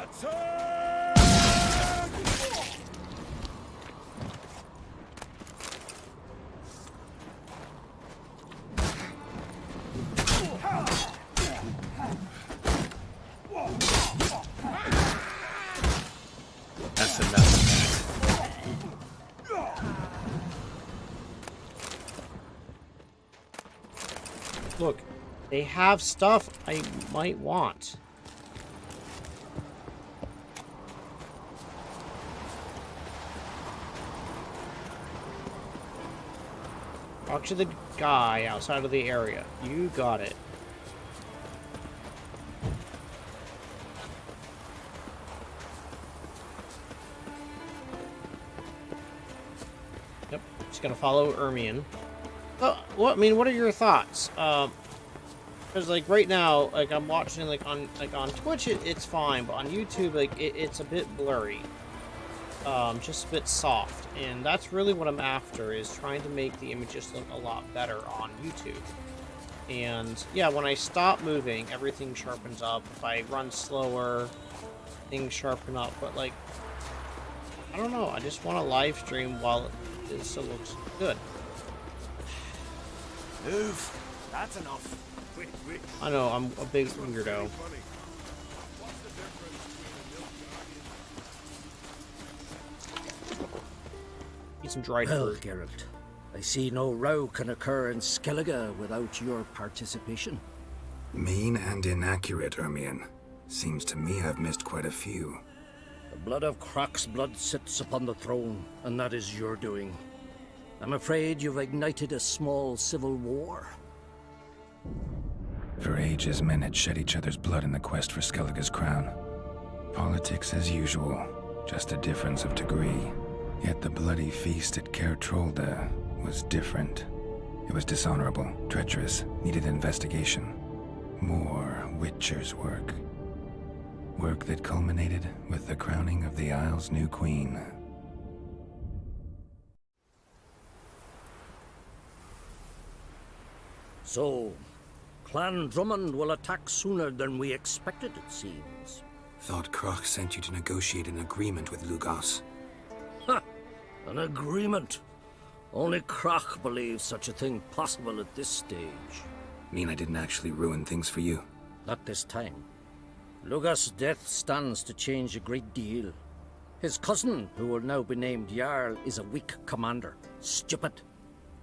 Look, they have stuff I might want. Talk to the guy outside of the area. You got it. Yep, just gonna follow Ermion. What I mean, what are your thoughts? Because like right now, like I'm watching on Twitch, it's fine, but on YouTube, like it's a bit blurry. Just a bit soft, and that's really what I'm after, is trying to make the images look a lot better on YouTube. And yeah, when I stop moving, everything sharpens up. If I run slower, things sharpen up. But like, I don't know, I just want to live stream while it still looks good. Move. That's enough. Quick. I know, I'm a big weirdo. Eat some dried fruit. Geralt, I see no row can occur in Skellige without your participation. Mean and inaccurate, Ermion. Seems to me I've missed quite a few. The blood of Croc's blood sits upon the throne, and that is your doing. I'm afraid you've ignited a small civil war. For ages, men had shed each other's blood in the quest for Skellige's crown. Politics as usual, just a difference of degree. Yet the bloody feast at Caer Trolda was different. It was dishonorable, treacherous, needed investigation. More Witcher's work. Work that culminated with the crowning of the Isle's new queen. So, Clan Drummond will attack sooner than we expected, it seems. Thought Croc sent you to negotiate an agreement with Lugos. Ha! An agreement? Only Croc believes such a thing possible at this stage. Mean I didn't actually ruin things for you? Not this time. Lugos' death stands to change a great deal. His cousin, who will now be named Jarl, is a weak commander. Stupid.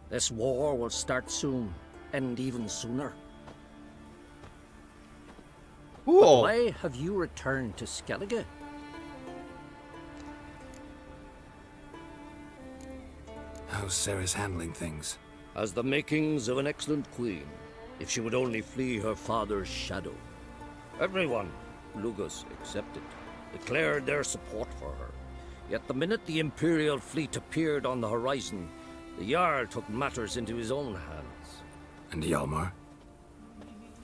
This war will start soon, end even sooner. Cool. But why have you returned to Skellige? How's Sarah's handling things? Has the makings of an excellent queen, if she would only flee her father's shadow. Everyone, Lugos excepted, declared their support for her. Yet the minute the Imperial fleet appeared on the horizon, the Jarl took matters into his own hands. And Hjalmar?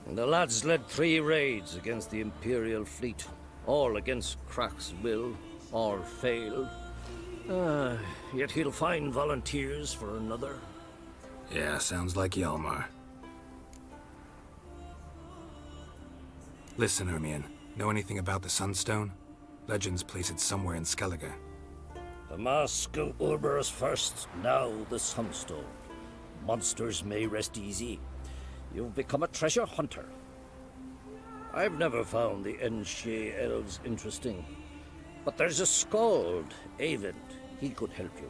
And the lads led 3 raids against the Imperial fleet, all against Croc's will, all failed. Yet he'll find volunteers for another. Yeah, sounds like Hjalmar. Listen, Ermion. Know anything about the Sunstone? Legends place it somewhere in Skellige. The mask of Urberus first, now the Sunstone. Monsters may rest easy. You've become a treasure hunter. I've never found the Enshe elves interesting. But there's a skald, Eyvind. He could help you.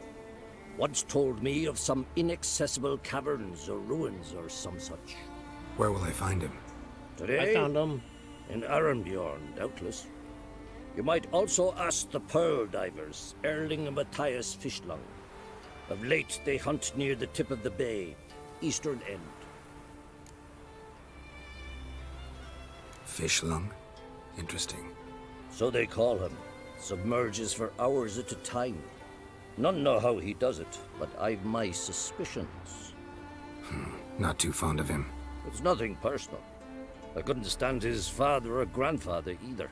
Once told me of some inaccessible caverns or ruins or some such. Where will I find him? Today? I found him. In Arenbjorn, doubtless. You might also ask the pearl divers, Erling and Matthias Fishlung. Of late, they hunt near the tip of the bay, eastern end. Fishlung? Interesting. So they call him. Submerges for hours at a time. None know how he does it, but I've my suspicions. Not too fond of him. It's nothing personal. I couldn't stand his father or grandfather either.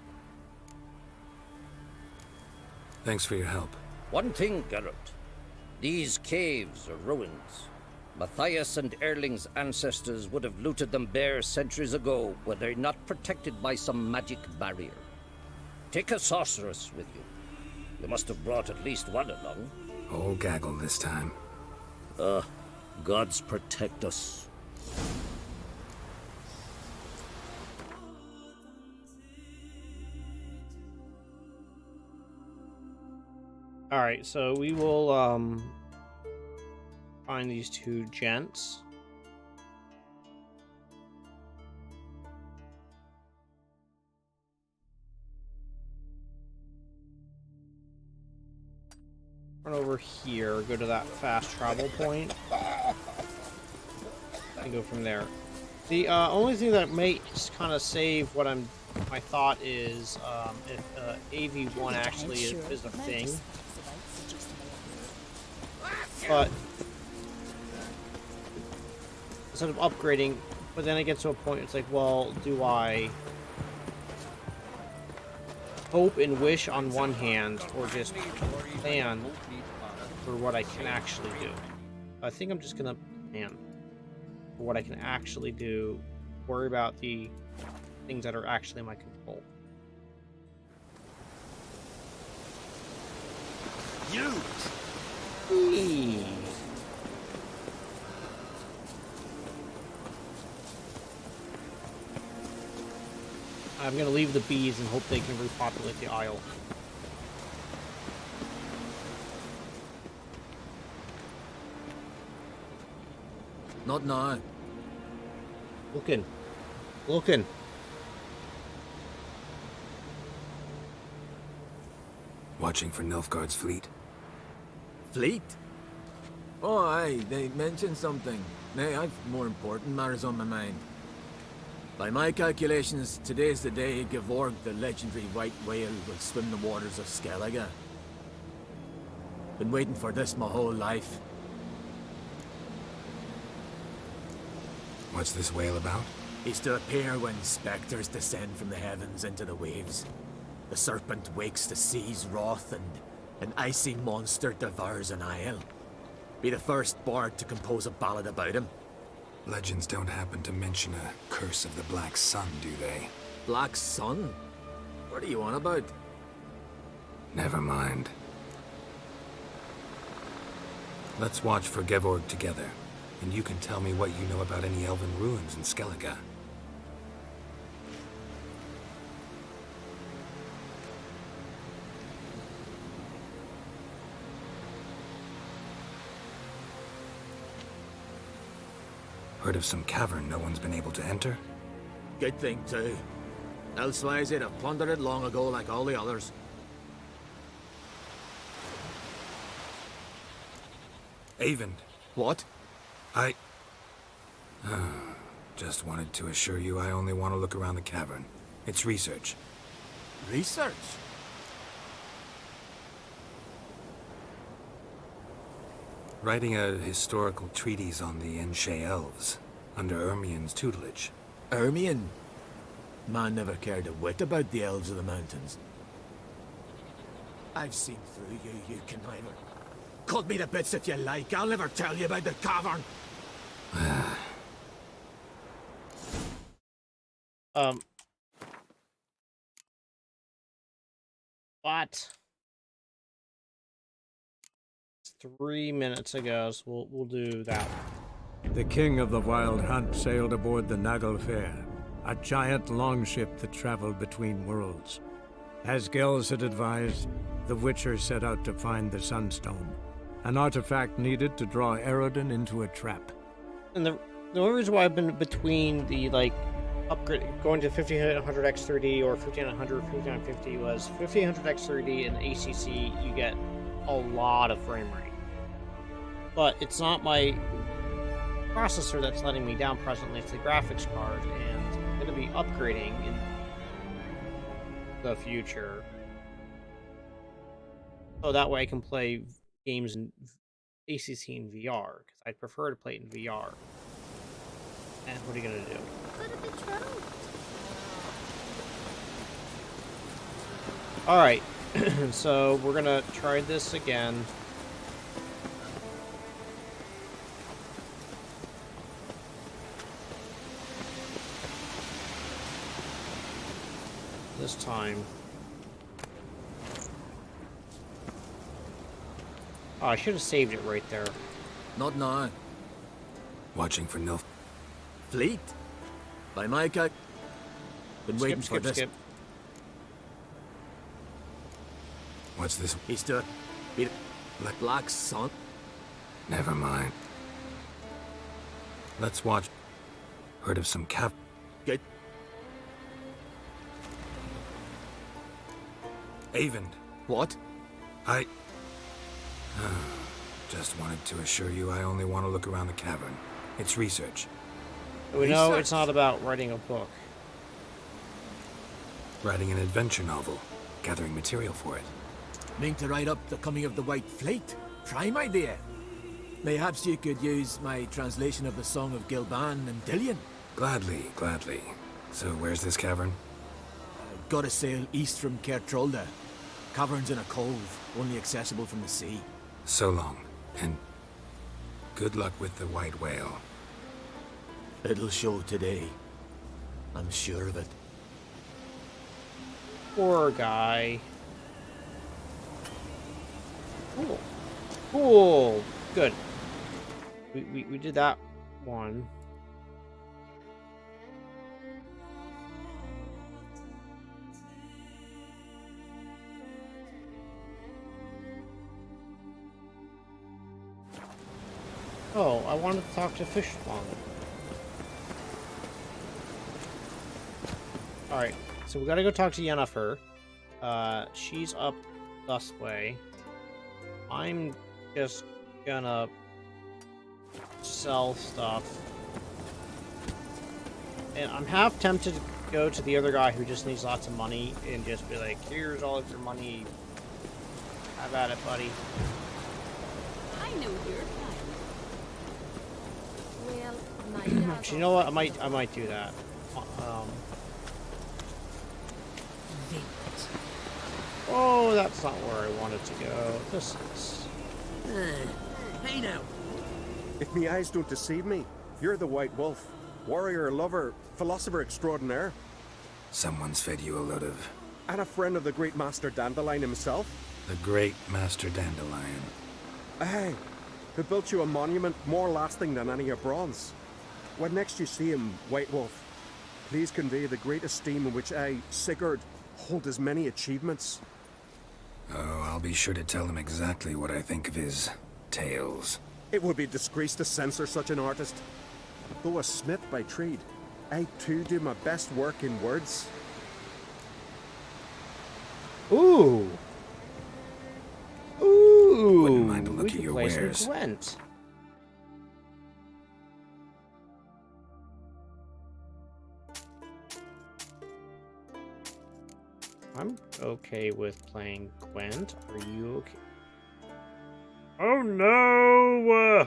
Thanks for your help. One thing, Geralt. These caves are ruins. Matthias and Erling's ancestors would have looted them bare centuries ago were they not protected by some magic barrier. Take a sorceress with you. You must have brought at least one along. Whole gaggle this time. Gods protect us. Alright, so we will, find these 2 gents. Run over here, go to that fast travel point, and go from there. The only thing that may kind of save what my thought is if AV1 actually is a thing. But instead of upgrading, but then it gets to a point, it's like, well, do I hope and wish on one hand, or just plan for what I can actually do? I think I'm just gonna plan for what I can actually do, worry about the things that are actually in my control. You! I'm gonna leave the bees and hope they can repopulate the isle. Not now. Looking. Watching for Nilfgaard's fleet. Fleet? Oh, aye, they mentioned something. Nay, I've more important matters on my mind. By my calculations, today's the day Gevorg, the legendary white whale, will swim the waters of Skellige. Been waiting for this my whole life. What's this whale about? He's to appear when spectres descend from the heavens into the waves. The serpent wakes the sea's wrath, and an icy monster devours an isle. Be the first bard to compose a ballad about him. Legends don't happen to mention a curse of the Black Sun, do they? Black Sun? What are you on about? Never mind. Let's watch for Gevorg together, and you can tell me what you know about any elven ruins in Skellige. Heard of some cavern no one's been able to enter? Good thing, too. Elsewise, they'd have plundered it long ago like all the others. Avon. What? Just wanted to assure you I only want to look around the cavern. It's research. Research? Writing a historical treatise on the Enshe elves, under Ermien's tutelage. Ermien? Man never cared a whit about the elves of the mountains. I've seen through you, you conniver. Cut me to bits if you like, I'll never tell you about the cavern! What? 3 minutes ago, so we'll do that. The king of the Wild Hunt sailed aboard the Naglfar, a giant longship that traveled between worlds. As Gels had advised, the Witcher set out to find the Sunstone, an artifact needed to draw Eredin into a trap. And the only reason why I've been between the, like, upgrade, going to 1500 X30 or 1500, 1550 was 1500 X30 and ACC, you get a lot of frame rate. But it's not my processor that's letting me down presently, it's the graphics card, and I'm going to be upgrading in the future. So that way I can play games in ACC in VR, because I'd prefer to play it in VR. And what are you going to do? Alright, so we're going to try this again. This time. Oh, I should have saved it right there. Not now. Watching for Nilf. Fleet? By my calc... Been waiting for this. Skip. What's this? He's to... Be the Black Sun? Never mind. Let's watch. Heard of some cav... Good. Avon. What? Just wanted to assure you I only want to look around the cavern. It's research. We know it's not about writing a book. Writing an adventure novel. Gathering material for it. Mean to write up the coming of the White Fleet? Prime idea. Mayhaps you could use my translation of the Song of Gilban and Dillion. Gladly, gladly. So where's this cavern? Gotta sail east from Cair Trolda. Cavern's in a cove, only accessible from the sea. So long, and good luck with the white whale. It'll show today. I'm sure of it. Poor guy. Cool. Cool. Good. We did that one. Oh, I wanted to talk to Fishspawn. Alright, so we gotta go talk to Yennefer. She's up this way. I'm just gonna sell stuff. And I'm half tempted to go to the other guy who just needs lots of money and just be like, here's all of your money. Have at it, buddy. I know you're Actually, you know what? I might do that. Oh, that's not where I wanted to go. This is... Hey now. If me eyes don't deceive me, you're the White Wolf. Warrior, lover, philosopher extraordinaire. Someone's fed you a load of... And a friend of the great Master Dandelion himself. The great Master Dandelion. Aye, who built you a monument more lasting than any of bronze. When next you see him, White Wolf, please convey the great esteem in which I, Sigurd, hold as many achievements. Oh, I'll be sure to tell him exactly what I think of his tales. It would be disgrace to censor such an artist. Though a smith by trade, I too do my best work in words. Ooh. Ooh. Wouldn't mind a look at your play some wares. Gwent. I'm okay with playing Gwent. Are you okay? Oh no!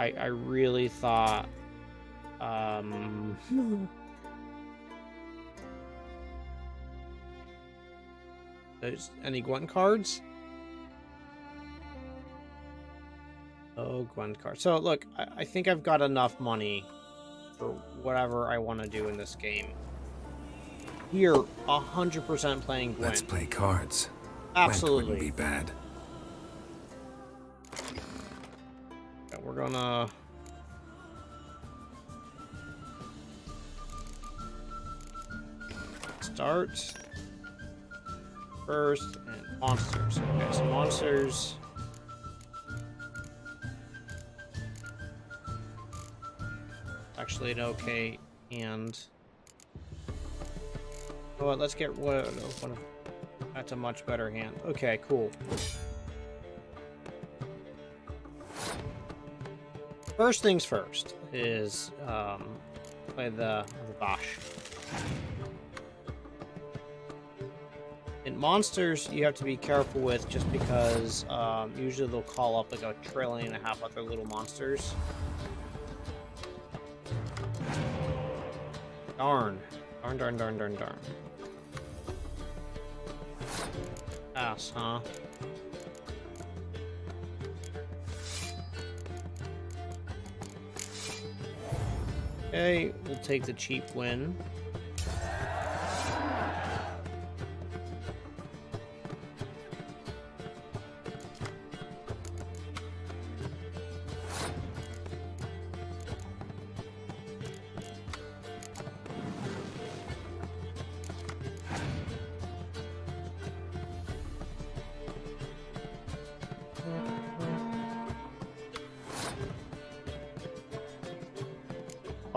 I really thought there's any Gwent cards? Oh, Gwent cards. So look, I think I've got enough money for whatever I want to do in this game. Here, 100% playing Gwent. Let's play cards. Absolutely. Gwent wouldn't be bad. Yeah, we're gonna... start first and monsters. Okay, so monsters. Actually an okay and oh, what, let's get one of that's a much better hand. Okay, cool. First things first is play the Bosch. In monsters, you have to be careful with just because usually they'll call up like 1.5 trillion other little monsters. Darn. Darn. Ass, huh? Okay, we'll take the cheap win.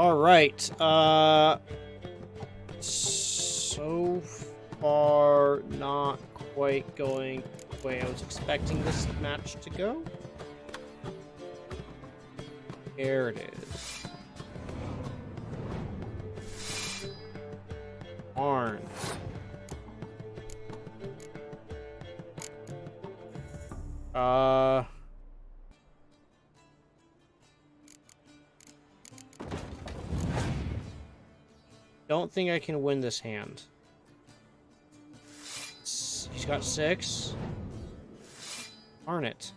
All right. So far, not quite going the way I was expecting this match to go. There it is. Barn. Don't think I can win this hand. He's got 6. Darn it.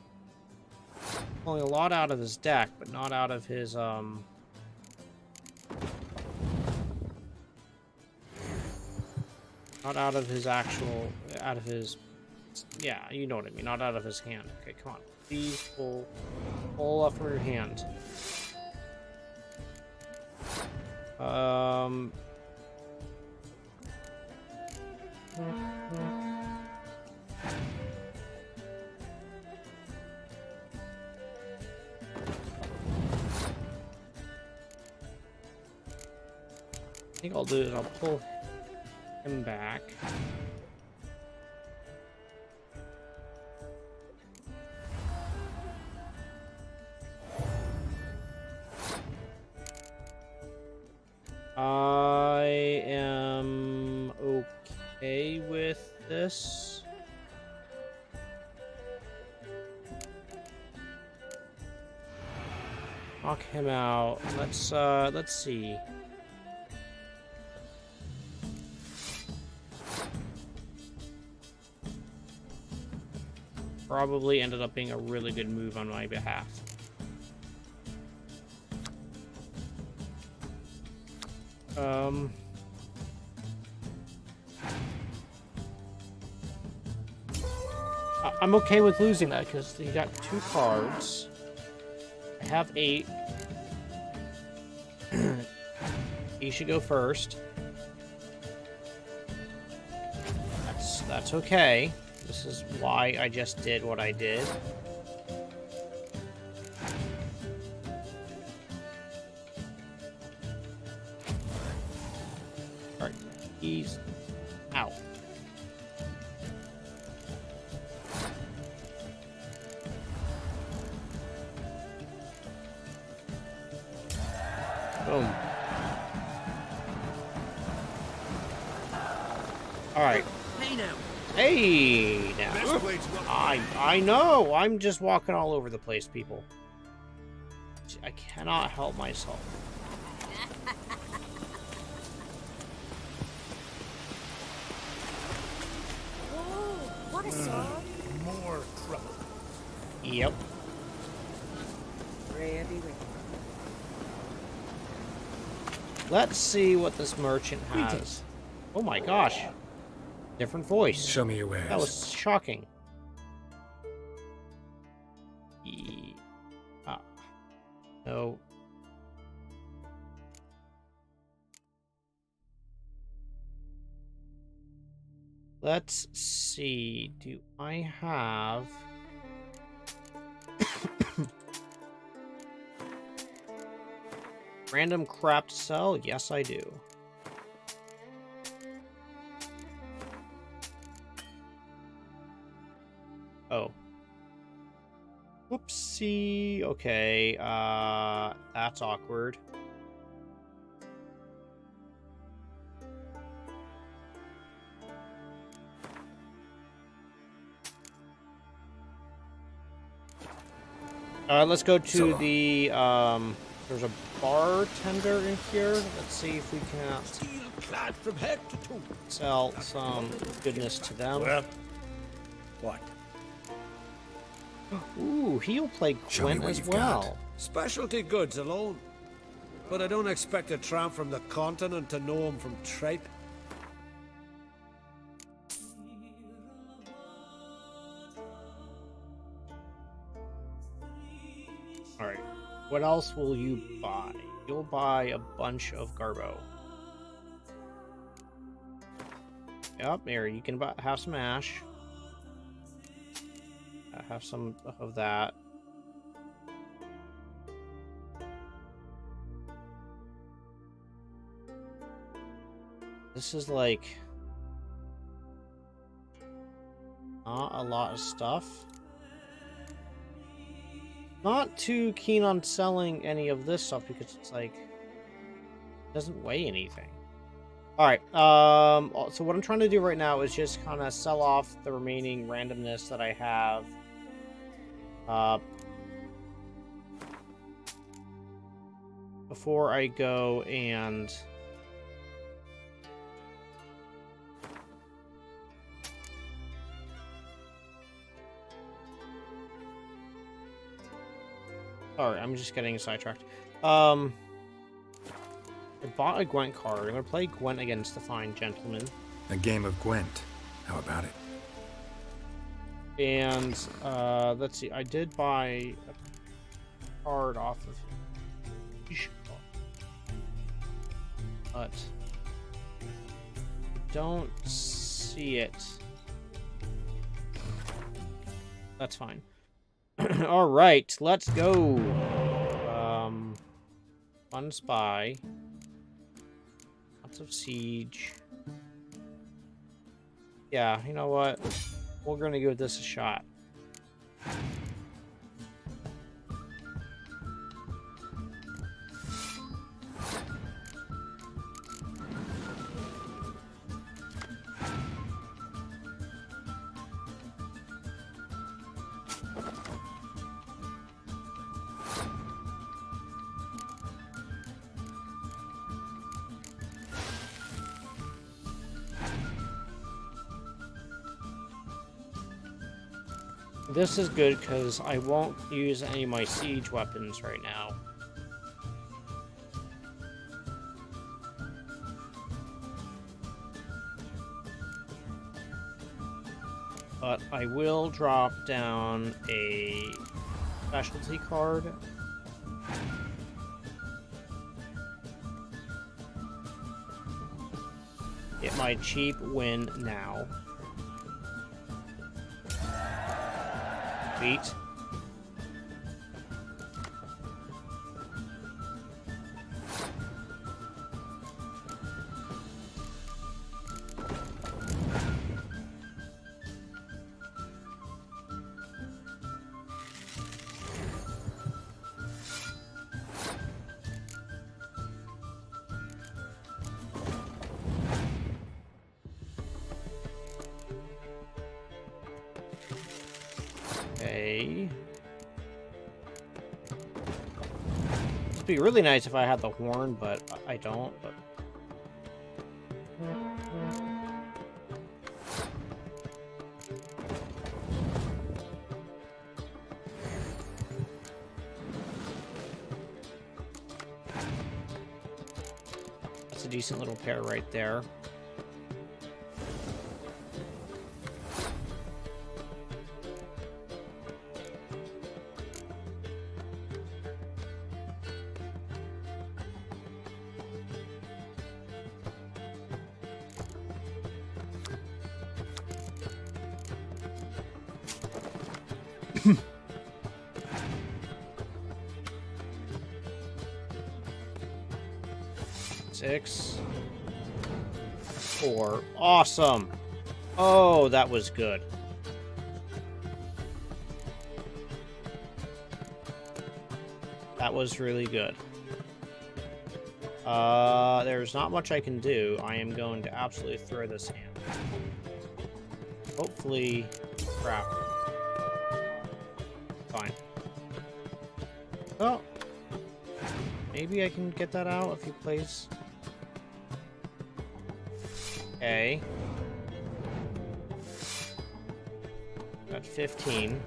Pulling a lot out of his deck, but not out of his, not out of his actual, out of his, yeah, you know what I mean, not out of his hand. Okay, come on. Please pull up from your hand. I think I'll do is I'll pull him back. I am okay with this. Knock him out. Let's see. Probably ended up being a really good move on my behalf. I'm okay with losing that because he got 2 cards. I have 8. He should go first. That's okay. This is why I just did what I did. Alright, he's out. Boom. Alright. Hey now. Hey now. I know. I'm just walking all over the place, people. I cannot help myself. What a sword. More trouble. Yep. Let's see what this merchant has. Oh my gosh. Different voice. Show me your wares. That was shocking. No. Let's see. Do I have... random crap to sell? Yes, I do. Oh. Whoopsie. Okay, that's awkward. Let's go to the, there's a bartender in here. Let's see if we can From head to toe. sell some goodness to them. Well, what? Ooh, he'll play Gwent as well. Specialty goods alone. But I don't expect a tramp from the continent to know him from tripe. Alright, what else will you buy? You'll buy a bunch of Garbo. Yep, there, you can have some ash. Have some of that. This is like not a lot of stuff. Not too keen on selling any of this stuff because it's like it doesn't weigh anything. All right. So what I'm trying to do right now is just kind of sell off the remaining randomness that I have. Before I go and sorry, I'm just getting sidetracked. I bought a Gwent card. I'm gonna play Gwent against the Fine Gentleman. A game of Gwent. How about it? And let's see, I did buy a card off of but I don't see it. That's fine. All right, let's go. Fun spy. Lots of siege. Yeah, you know what? We're gonna give this a shot. This is good because I won't use any of my siege weapons right now. But I will drop down a specialty card. Get my cheap win now. Sweet. Okay. It'd be really nice if I had the horn, but I don't. But that's a decent little pair right there. Six, 4. Awesome. Oh, that was good. That was really good. There's not much I can do. I am going to absolutely throw this hand. Hopefully, crap. Fine. Oh. Maybe I can get that out if he plays. Okay. Got 15.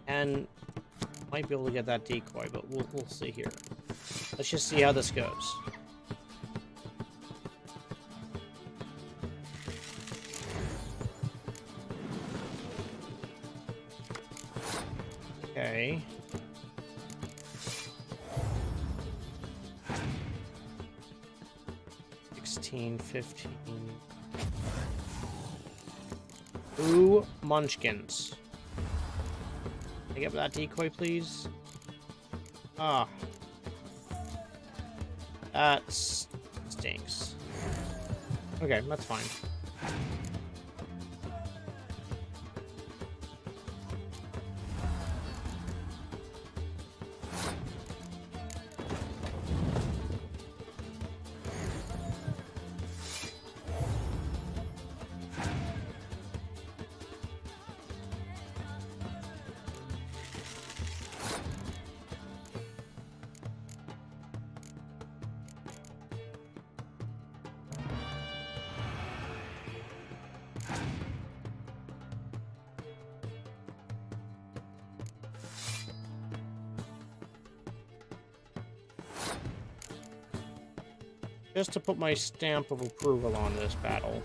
And might be able to get that decoy, but we'll see here. Let's just see how this goes. Okay. $16, $15. Ooh, munchkins. Can I get that decoy, please? Ah. That stinks. Okay, that's fine. Just to put my stamp of approval on this battle.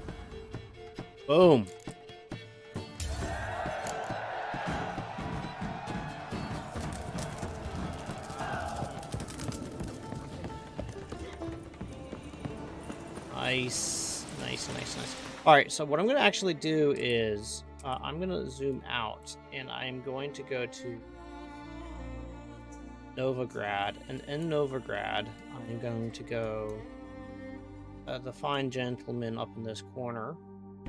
Boom. Nice. Nice, nice, nice. Alright, so what I'm going to actually do is I'm going to zoom out and I'm going to go to Novigrad. And in Novigrad, I'm going to go the fine gentleman up in this corner.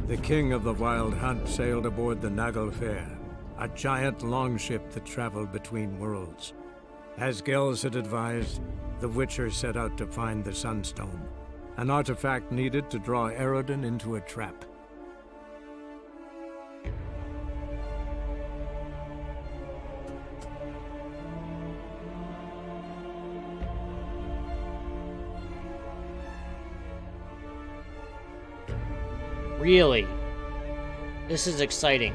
The king of the Wild Hunt sailed aboard the Naglfar, a giant longship that traveled between worlds. As Gels had advised, the Witcher set out to find the Sunstone, an artifact needed to draw Eredin into a trap. Really? This is exciting.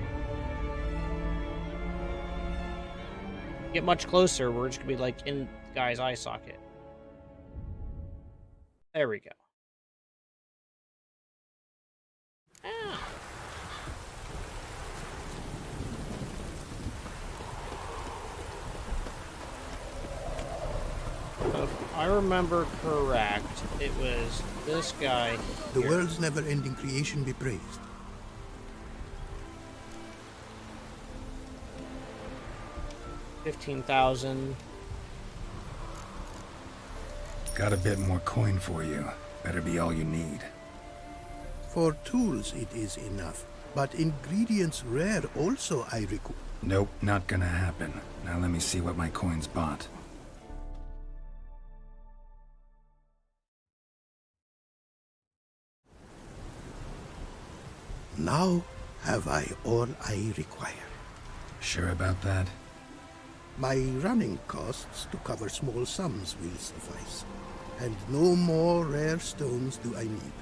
Get much closer, we're just gonna be like in the guy's eye socket. There we go. Ah. So if I remember correct, it was this guy. The world's never-ending creation be praised. $15,000. Got a bit more coin for you. Better be all you need. For tools it is enough, but ingredients rare also I require. Nope, not gonna happen. Now let me see what my coins bought. Now have I all I require. Sure about that? My running costs to cover small sums will suffice, and no more rare stones do I need.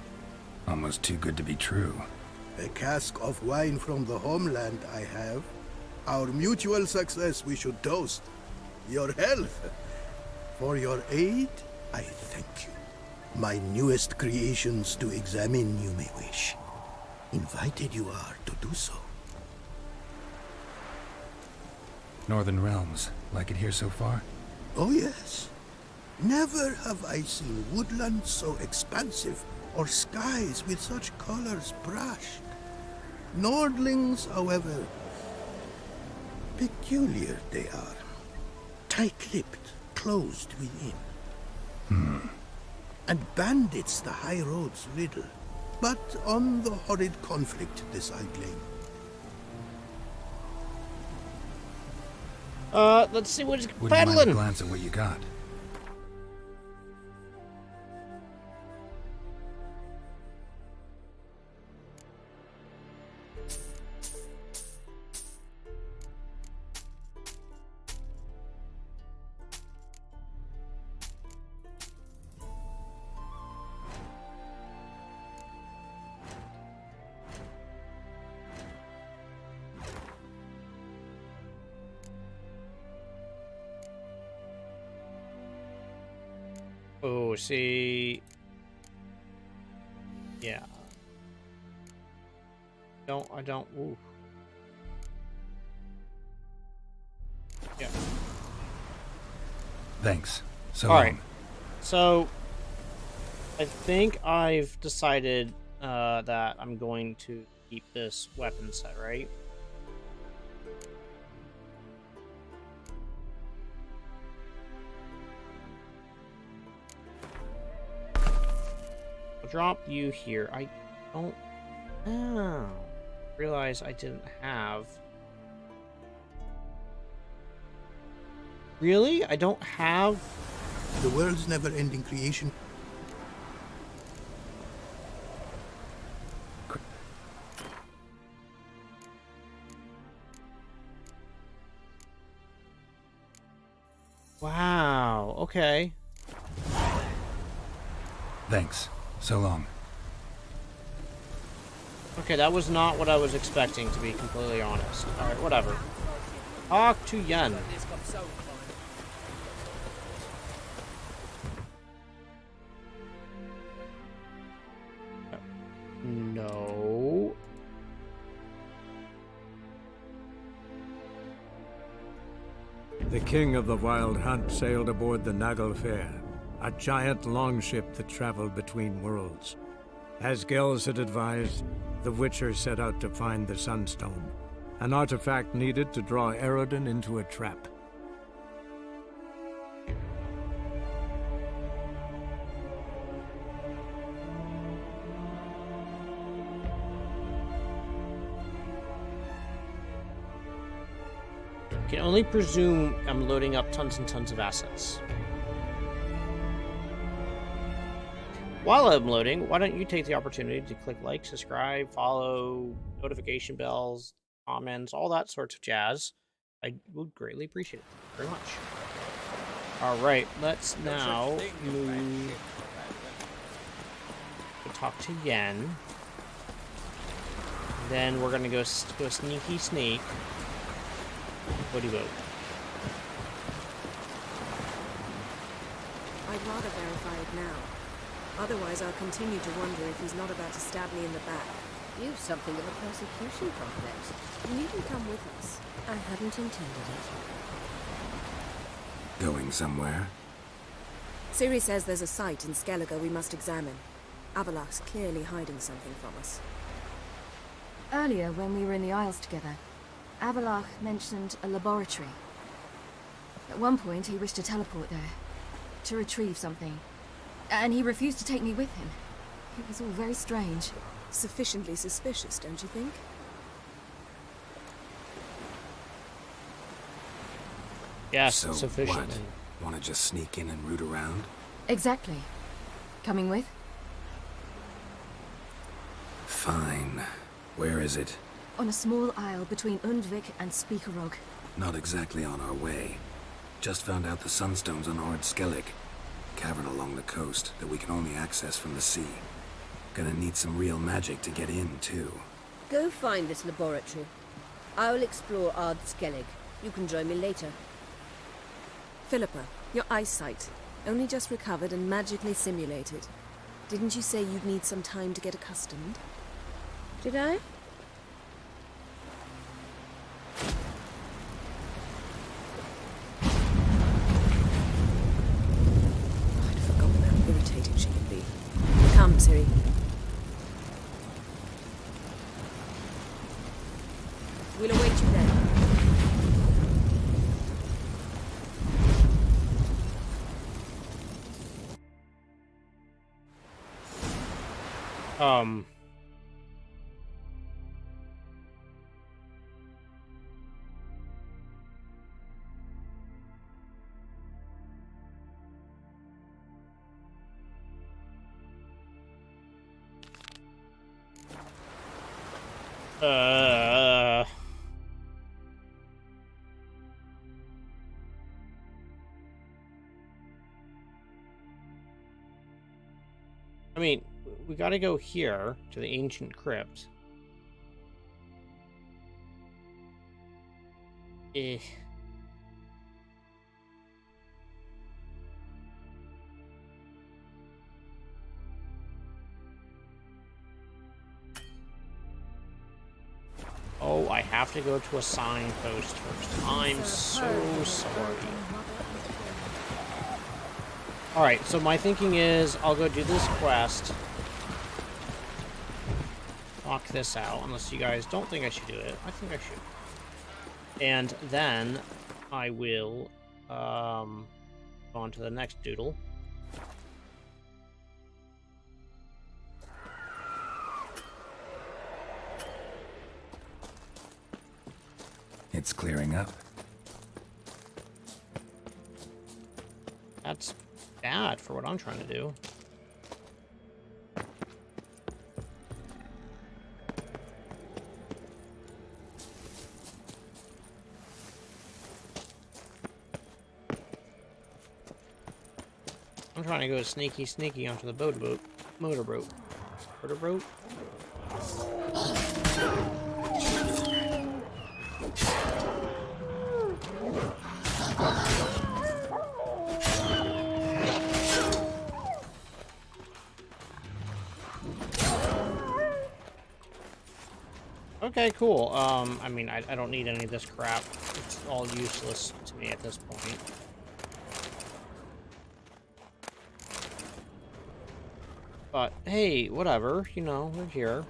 Almost too good to be true. A cask of wine from the homeland I have. Our mutual success we should toast. Your health. For your aid, I thank you. My newest creations to examine you may wish. Invited you are to do so. Northern Realms. Like it here so far? Oh yes. Never have I seen woodlands so expansive, or skies with such colors brushed. Nordlings, however, peculiar they are. Tight-lipped, closed within. And bandits the high roads riddle. But on the horrid conflict this I blame. Let's see what he's Wouldn't peddling. mind a glance at what you got. Oh, see. Yeah. I don't. Ooh. Yeah. Thanks. So all right. So, I think I've decided that I'm going to keep this weapon set, right? drop you here. I don't... Oh. Realize I didn't have... Really? I don't have... The world's never-ending creation. Wow, okay. Thanks. So long. Okay, that was not what I was expecting, to be completely honest. Alright, whatever. Talk to Yen. No. The king of the Wild Hunt sailed aboard the Naglfar, a giant longship that traveled between worlds. As Gels had advised, the Witcher set out to find the Sunstone, an artifact needed to draw Eredin into a trap. I can only presume I'm loading up tons and tons of assets. While I'm loading, why don't you take the opportunity to click like, subscribe, follow, notification bells, comments, all that sorts of jazz. I would greatly appreciate it. Thank you very much. Alright, let's now move to talk to Yen. Then we're going to go sneaky sneak. What do you vote? I'd rather verify it now. Otherwise, I'll continue to wonder if he's not about to stab me in the back. You've something of a persecution complex. You needn't come with us. I hadn't intended it. Going somewhere? Ciri says there's a site in Skellige we must examine. Avalach's clearly hiding something from us. Earlier, when we were in the Isles together, Avalach mentioned a laboratory. At one point, he wished to teleport there, to retrieve something. And he refused to take me with him. It was all very strange. Sufficiently suspicious, don't you think? Yes, so sufficiently. What? Want to just sneak in and root around? Exactly. Coming with? Fine. Where is it? On a small isle between Undvik and Speakerog. Not exactly on our way. Just found out the Sunstone's on Ord Skellig. Cavern along the coast that we can only access from the sea. Gonna need some real magic to get in, too. Go find this laboratory. I will explore Ard Skellig. You can join me later. Philippa, your eyesight. Only just recovered and magically simulated. Didn't you say you'd need some time to get accustomed? Did I? Irritating she can be. Come, Ciri. We'll await you there. I mean, we gotta go here to the ancient crypt. Oh, I have to go to a signpost first. I'm so sorry. Alright, so my thinking is I'll go do this quest. Knock this out, unless you guys don't think I should do it. I think I should. And then I will go on to the next doodle. it's clearing up. That's bad for what I'm trying to do. I'm trying to go sneaky onto the motorboat. Motorboat. Okay, cool. I mean, I don't need any of this crap. It's all useless to me at this point. But, hey, whatever. You know, we're here.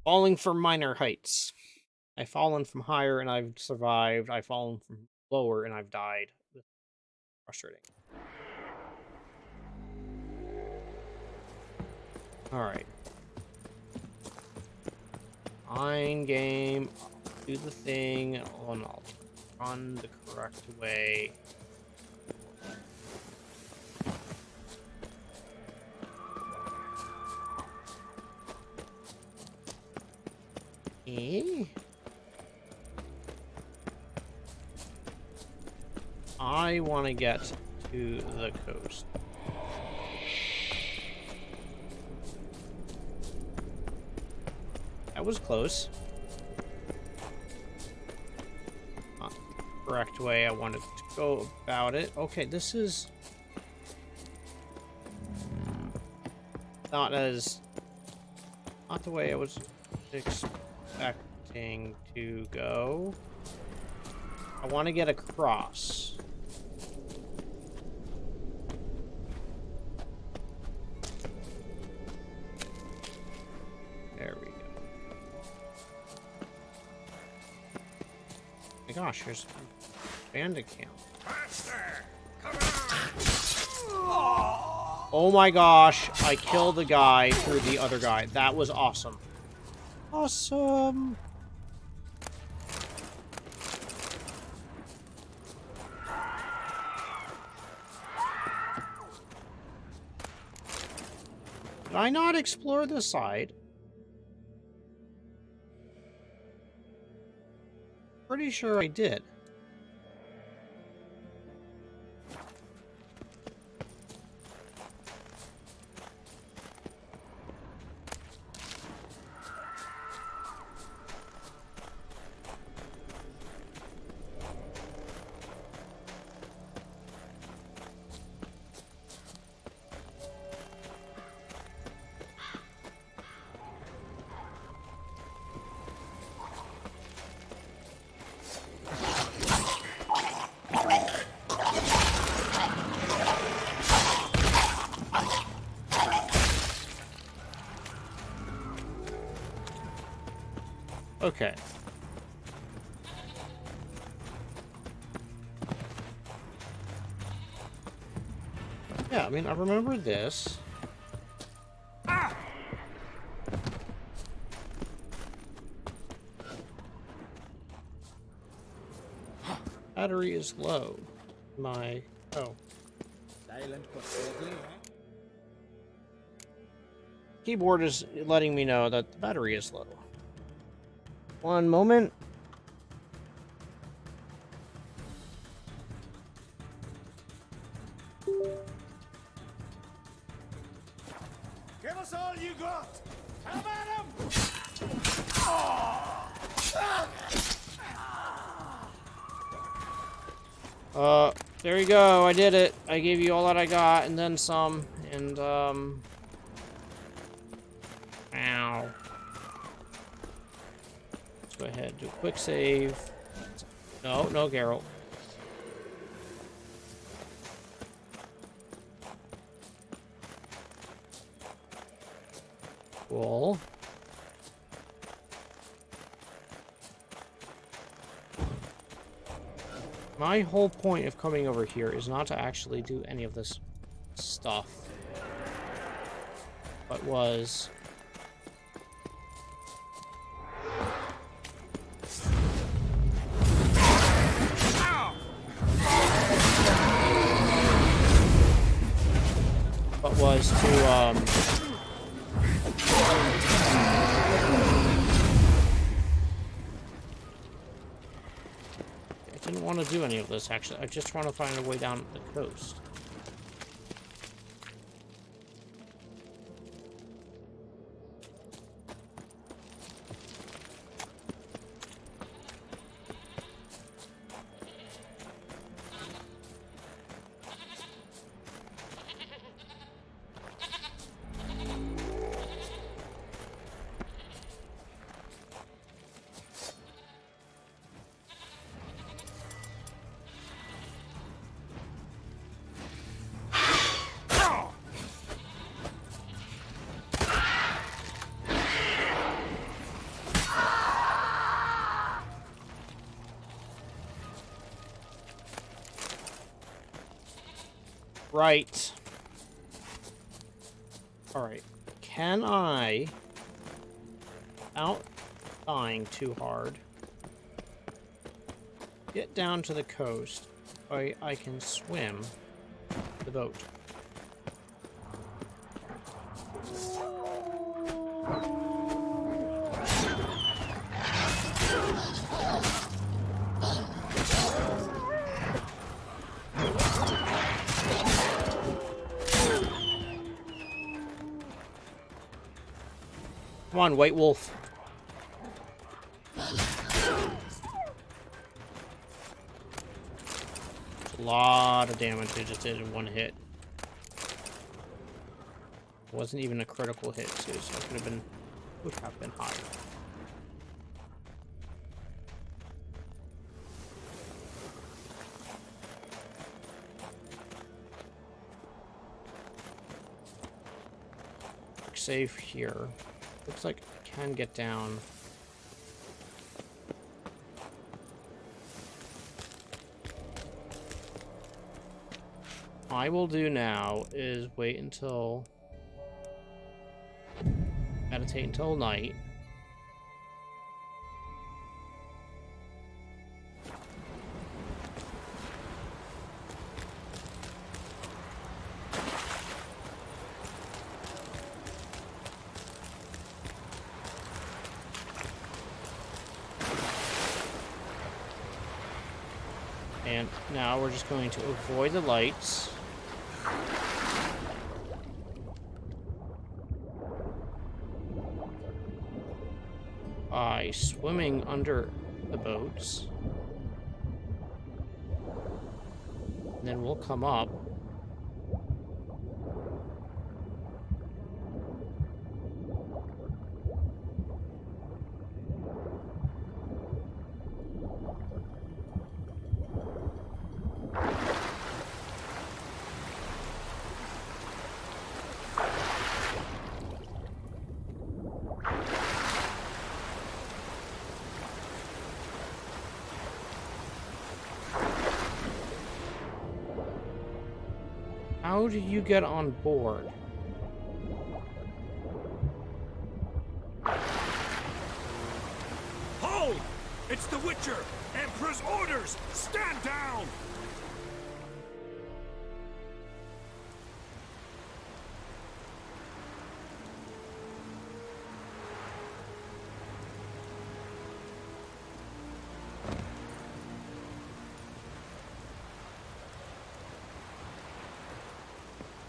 Falling from minor heights. I've fallen from higher and I've survived. I've fallen from lower and I've died. Frustrating. Alright. Fine game. Do the thing. And I'll run the correct way. I want to get to the coast. That was close. Not the correct way I wanted to go about it. Okay, this is not the way I was expecting to go. I want to get across. There we go. Oh my gosh, here's a bandit camp. Oh my gosh, I killed the guy through the other guy. That was awesome. Awesome. Did I not explore this side? Pretty sure I did. Okay. Yeah, I mean, I remember this. Battery is low. Oh. Silent but deadly, huh? Keyboard is letting me know that the battery is low. One moment. Give us all you got! Come at him! There you go. I did it. I gave you all that I got, and then some. And, ow. Let's go ahead, do a quick save. No, Geralt. Cool. My whole point of coming over here is not to actually do any of this stuff, but was... to, I didn't want to do any of this, actually. I just want to find a way down the coast. Right. Alright. Can I, without dying too hard, get down to the coast where I can swim the boat? Come on, White Wolf. That's a lot of damage I just did in one hit. It wasn't even a critical hit, too, so it would have been higher. Save here. Looks like I can get down. All I will do now is wait until... meditate until night. And now we're just going to avoid the lights. By swimming under the boats. And then we'll come up. How do you get on board? Hold! It's the Witcher! Emperor's orders! Stand down!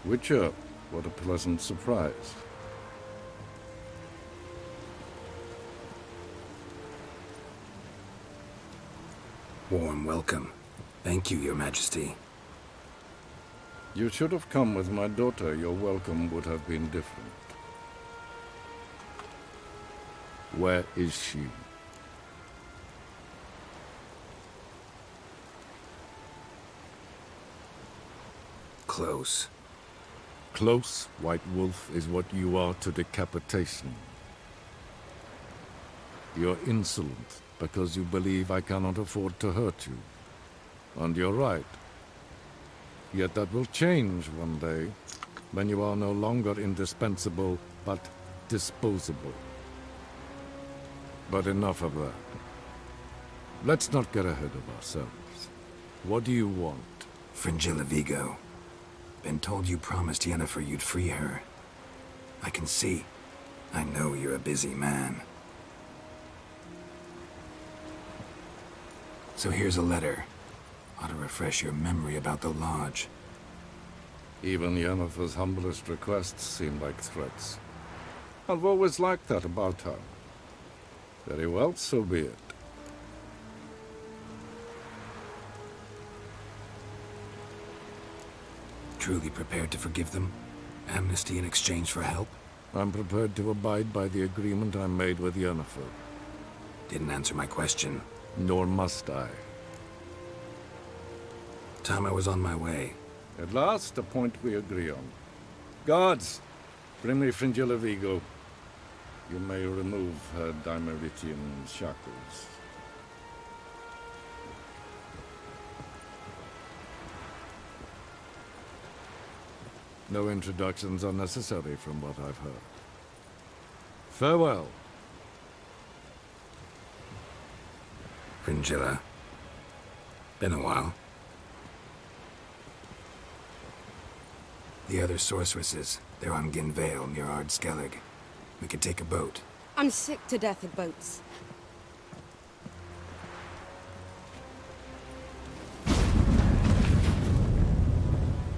Witcher, what a pleasant surprise. Warm welcome. Thank you, Your Majesty. You should have come with my daughter. Your welcome would have been different. Where is she? Close. Close, White Wolf, is what you are to decapitation. You're insolent because you believe I cannot afford to hurt you. And you're right. Yet that will change one day, when you are no longer indispensable, but disposable. But enough of that. Let's not get ahead of ourselves. What do you want? Fringilla Vigo. Been told you promised Yennefer you'd free her. I can see. I know you're a busy man. So here's a letter. Ought to refresh your memory about the Lodge. Even Yennefer's humblest requests seem like threats. I've always liked that about her. Very well, so be it. Truly prepared to forgive them? Amnesty in exchange for help? I'm prepared to abide by the agreement I made with Yennefer. Didn't answer my question. Nor must I. Time I was on my way. At last, a point we agree on. Guards, bring me Fringilla Vigo. You may remove her Dimeritian shackles. No introductions are necessary from what I've heard. Farewell. Fringilla. Been a while. The other sorceresses, they're on Ginvale near Ard Skellig. We could take a boat. I'm sick to death of boats.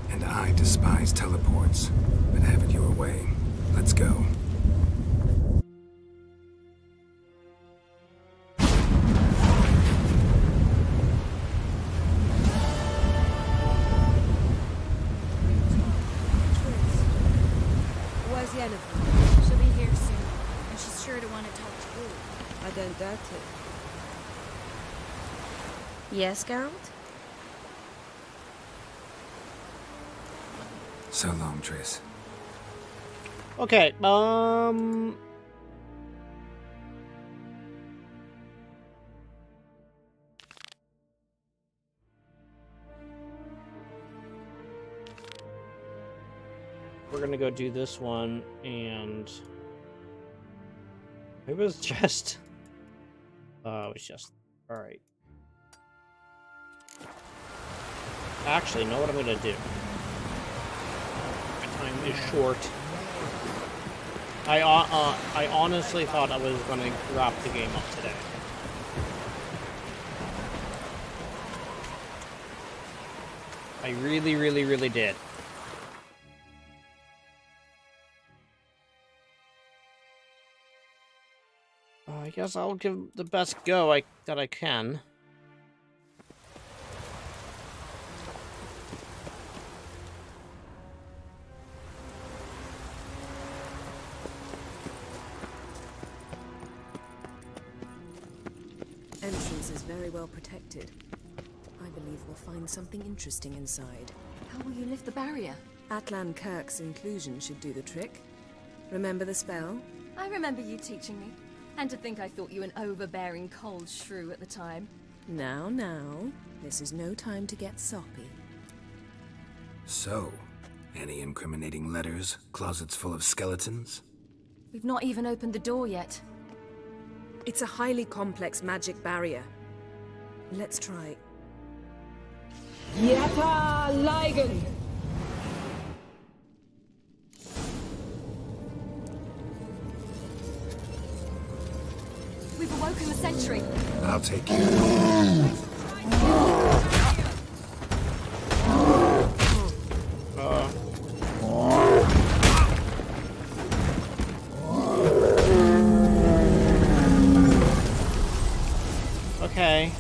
And I despise teleports, but have it your way. Let's go. Where's Yennefer? She'll be here soon, and she's sure to want to talk to you. I don't doubt it. Yes, Geralt? So long, Triss. Okay, we're gonna go do this one, and it was just, it was just, all right. Actually, know what I'm gonna do? My time is short. I honestly thought I was gonna wrap the game up today. I really, really, really did. I guess I'll give the best go that I can. Entrance is very well protected. I believe we'll find something interesting inside. How will you lift the barrier? Atlan Kirk's inclusion should do the trick. Remember the spell? I remember you teaching me. And to think I thought you an overbearing cold shrew at the time. Now, this is no time to get soppy. So, any incriminating letters? Closets full of skeletons? We've not even opened the door yet. It's a highly complex magic barrier. Let's try. Yata Ligen! We've awoken the sentry. I'll take care of it. Okay.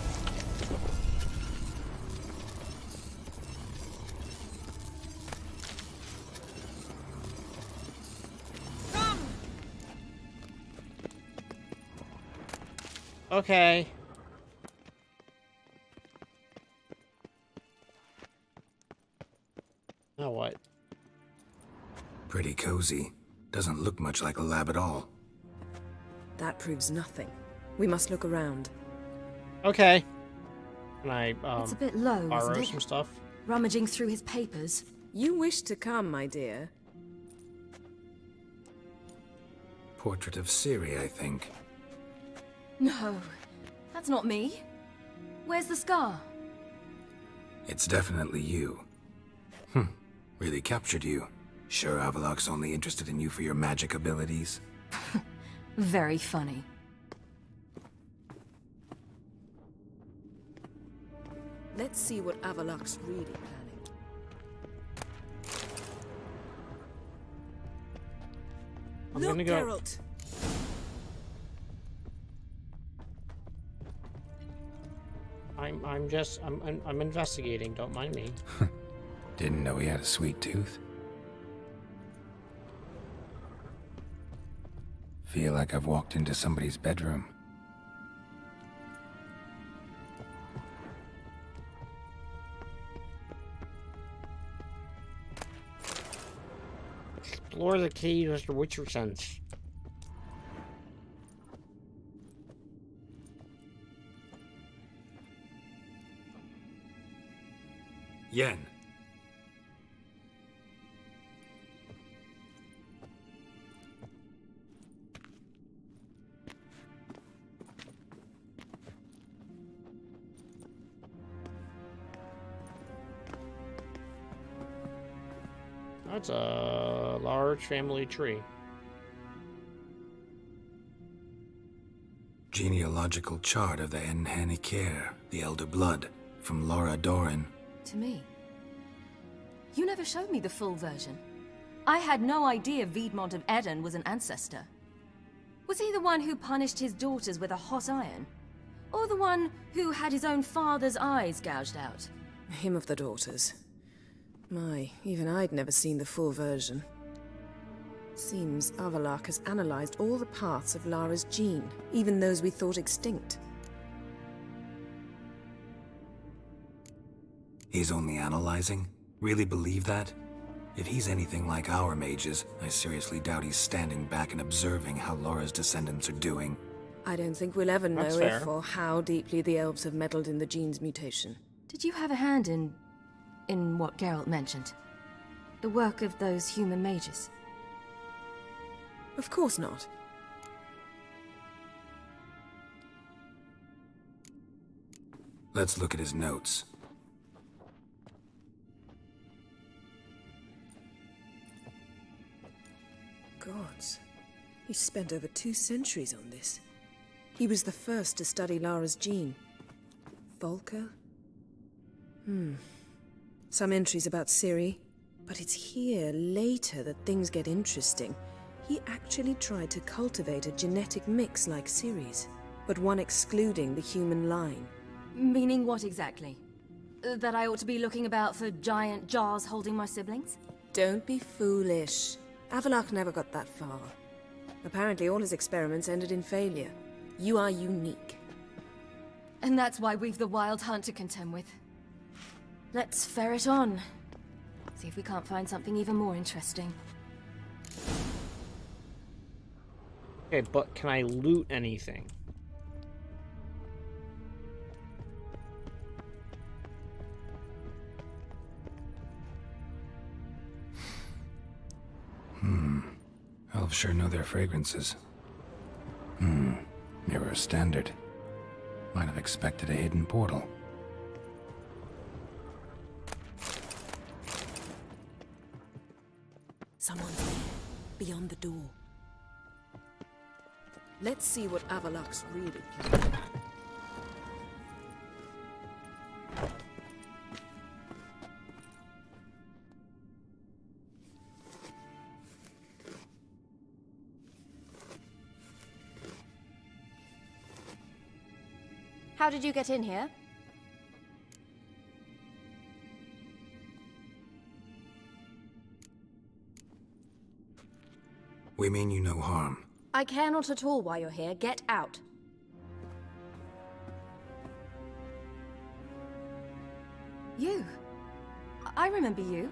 Okay. Now what? Pretty cozy. Doesn't look much like a lab at all. That proves nothing. We must look around. Okay. Can I It's a bit low, borrow isn't it? some stuff? Rummaging through his papers. You wish to come, my dear. Portrait of Ciri, I think. No, that's not me. Where's the scar? It's definitely you. Really captured you. Sure Avalok's only interested in you for your magic abilities? Very funny. Let's see what Avalok's really planning. I'm Look, gonna go. Geralt! I'm investigating. Don't mind me. Didn't know he had a sweet tooth. Feel like I've walked into somebody's bedroom. Explore the cave, Mr. Witcherson's. Yen. That's a large family tree. Genealogical chart of the Enhanikir, the Elder Blood, from Laura Doran. To me. You never showed me the full version. I had no idea Viedmont of Eden was an ancestor. Was he the one who punished his daughters with a hot iron? Or the one who had his own father's eyes gouged out? Him of the daughters. My, even I'd never seen the full version. Seems Avalok has analyzed all the parts of Lara's gene, even those we thought extinct. He's only analyzing? Really believe that? If he's anything like our mages, I seriously doubt he's standing back and observing how Laura's descendants are doing. I don't think we'll ever That's know fair. if or how deeply the elves have meddled in the gene's mutation. Did you have a hand in what Geralt mentioned? The work of those human mages? Of course not. Let's look at his notes. Gods. He spent over 2 centuries on this. He was the first to study Lara's gene. Volker? Some entries about Ciri. But it's here, later, that things get interesting. He actually tried to cultivate a genetic mix like Ciri's, but one excluding the human line. Meaning what exactly? That I ought to be looking about for giant jars holding my siblings? Don't be foolish. Avalok never got that far. Apparently all his experiments ended in failure. You are unique. And that's why we've the Wild Hunt to contend with. Let's ferret on. See if we can't find something even more interesting. Okay, but can I loot anything? Elves sure know their fragrances. Mirror standard. Might have expected a hidden portal. Someone's there, beyond the door. Let's see what Avalok's really planning. How did you get in here? We mean you no harm. I care not at all why you're here. Get out. You? I remember you.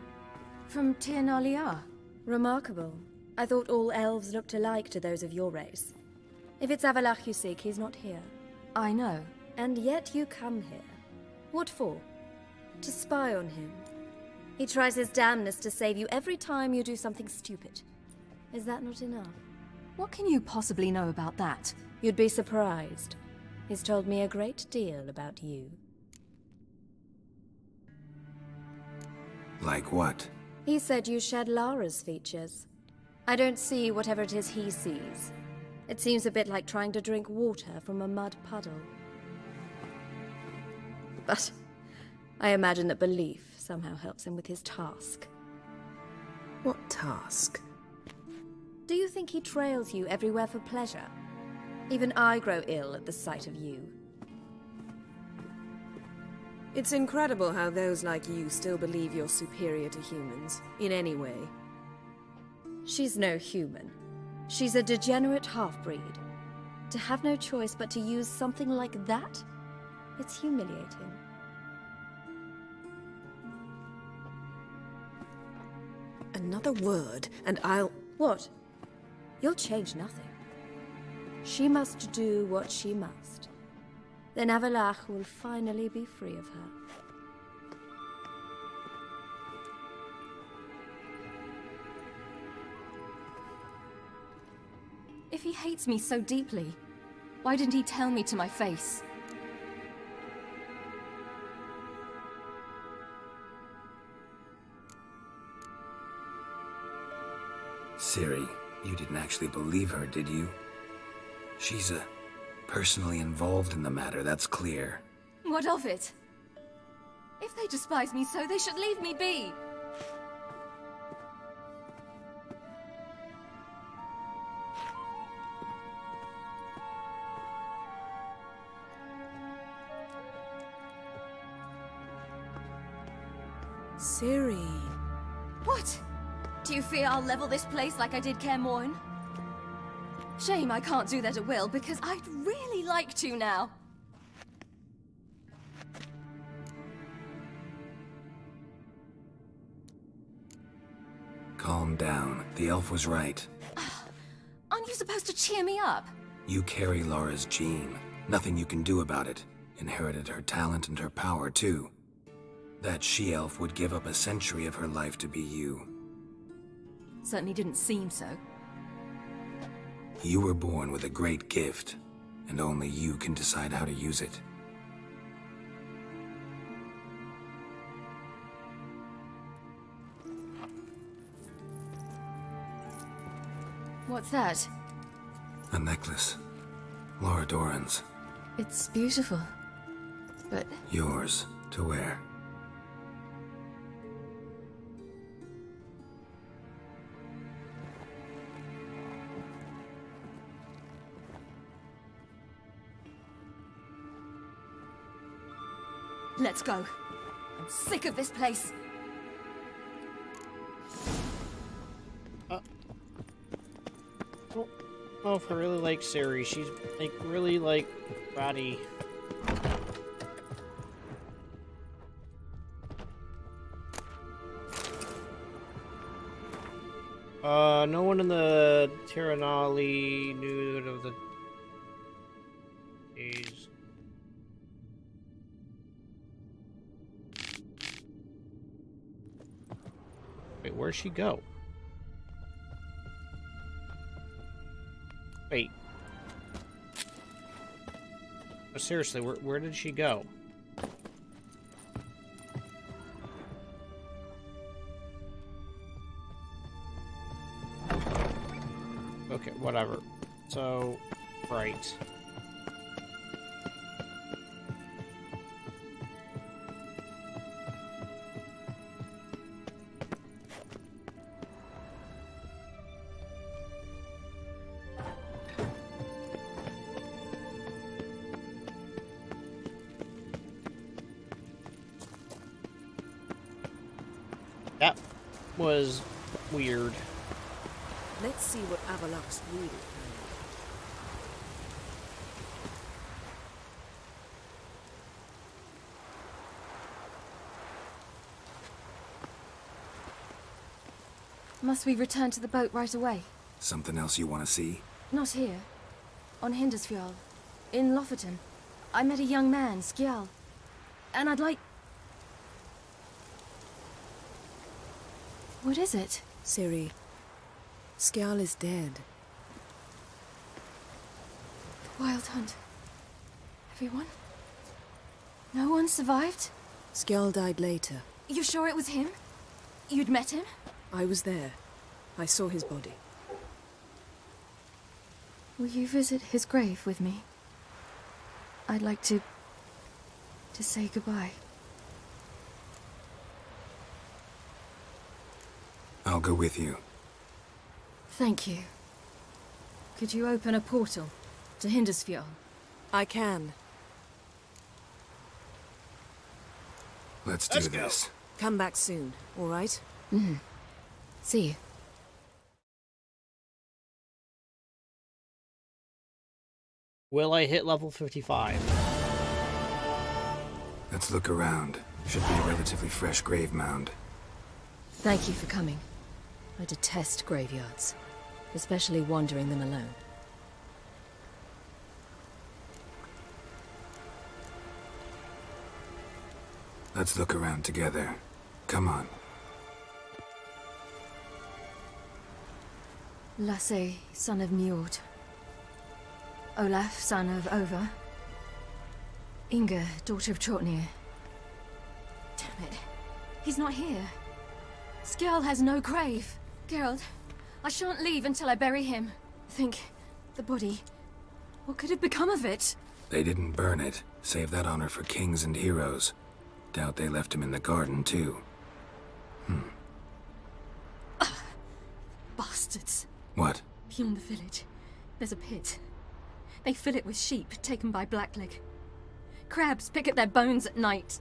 From Tir na Liar. Remarkable. I thought all elves looked alike to those of your race. If it's Avalok you seek, he's not here. I know. And yet you come here. What for? To spy on him. He tries his damnedest to save you every time you do something stupid. Is that not enough? What can you possibly know about that? You'd be surprised. He's told me a great deal about you. Like what? He said you shared Lara's features. I don't see whatever it is he sees. It seems a bit like trying to drink water from a mud puddle. But I imagine that belief somehow helps him with his task. What task? Do you think he trails you everywhere for pleasure? Even I grow ill at the sight of you. It's incredible how those like you still believe you're superior to humans, in any way. She's no human. She's a degenerate half-breed. To have no choice but to use something like that? It's humiliating. Another word, and I'll... What? You'll change nothing. She must do what she must. Then Avalach will finally be free of her. If he hates me so deeply, why didn't he tell me to my face? Ciri, you didn't actually believe her, did you? She's personally involved in the matter, that's clear. What of it? If they despise me so, they should leave me be. Ciri. What? Do you fear I'll level this place like I did Kaer Morhen? Shame I can't do that at will, because I'd really like to now. Calm down. The elf was right. Aren't you supposed to cheer me up? You carry Laura's gene. Nothing you can do about it. Inherited her talent and her power, too. That she-elf would give up a century of her life to be you. Certainly didn't seem so. You were born with a great gift, and only you can decide how to use it. What's that? A necklace. Laura Doran's. It's beautiful, but... Yours to wear. Let's go. I'm sick of this place. I don't know if I really like Ciri. She's like really like ratty. No one in the Terranali knew of the days. Wait, where'd she go? Wait. Oh, seriously, where did she go? Okay, whatever. So, right. That was weird. Let's see what Avalach's really planning. Must we return to the boat right away? Something else you want to see? Not here. On Hindersfjall. In Lofoten. I met a young man, Skjal. and I'd like... What is it? Ciri, Skjal is dead. The Wild Hunt. Everyone? No one survived? Skjal died later. You sure it was him? You'd met him? I was there. I saw his body. Will you visit his grave with me? I'd like to say goodbye. I'll go with you. Thank you. Could you open a portal to Hindersfjord? I can. Let's do this. Come back soon, all right? Mm-hmm. See you. Will I hit level 55? Let's look around. Should be a relatively fresh grave mound. Thank you for coming. I detest graveyards, especially wandering them alone. Let's look around together. Come on. Lasse, son of Njord. Olaf, son of Over. Inga, daughter of Trotnir. Damn it. He's not here. Skjal has no grave. Geralt, I shan't leave until I bury him. Think, the body. What could have become of it? They didn't burn it. Save that honor for kings and heroes. Doubt they left him in the garden, too. Bastards. What? Beyond the village, there's a pit. They fill it with sheep taken by Blackleg. Crabs pick at their bones at night.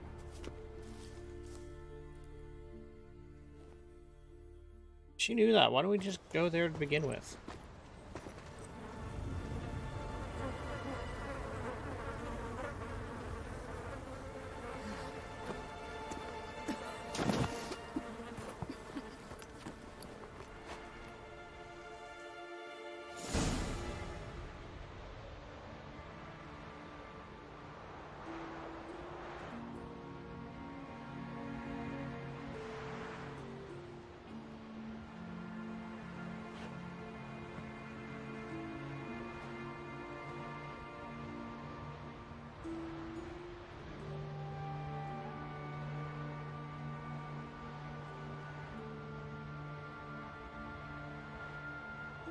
She knew that. Why don't we just go there to begin with?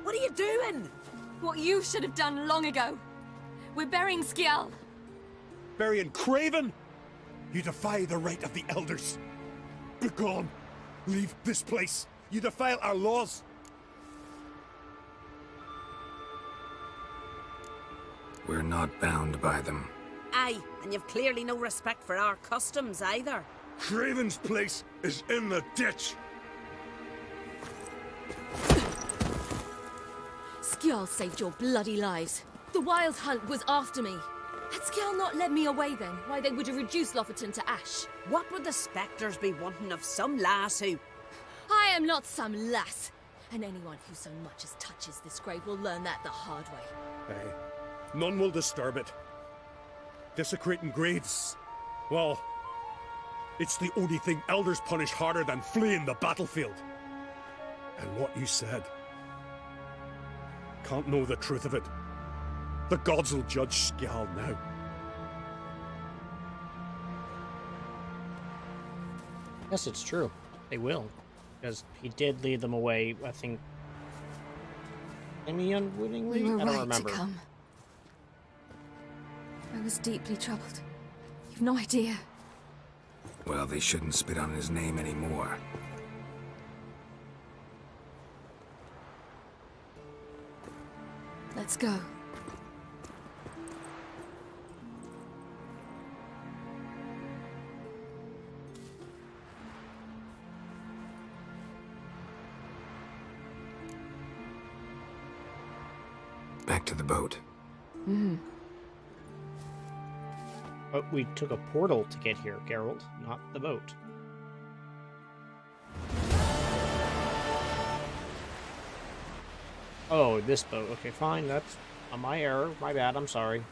What are you doing? What you should have done long ago. We're burying Skjal. Burying Craven? You defy the right of the elders. Begone. Leave this place. You defile our laws. We're not bound by them. Aye, and you've clearly no respect for our customs either. Craven's place is in the ditch. Skjal saved your bloody lives. The Wild Hunt was after me. Had Skjal not led me away then, why they would have reduced Lofoten to ash. What would the spectres be wanting of some lass who... I am not some lass. And anyone who so much as touches this grave will learn that the hard way. Aye. None will disturb it. Desecrating graves. Well, it's the only thing elders punish harder than fleeing the battlefield. And what you said. Can't know the truth of it. The gods will judge Skjal now. Yes, it's true. They will. Because he did lead them away, I think... Maybe unwittingly? We were I don't right remember. to come. I was deeply troubled. You've no idea. Well, they shouldn't spit on his name anymore. Let's go. Back to the boat. Mm-hmm. But we took a portal to get here, Geralt, not the boat. Oh, this boat. Okay, fine. That's my error. My bad. I'm sorry.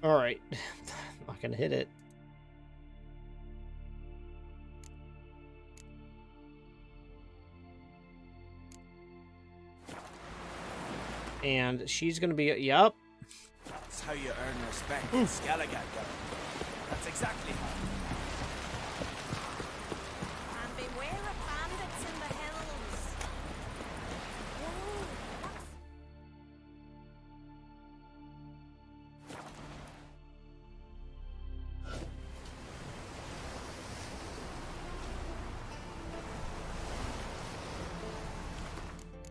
Alright. Not gonna hit it. And she's gonna be, yep. That's how you earn respect in Skellige, girl. That's exactly how. And beware of bandits in the hills.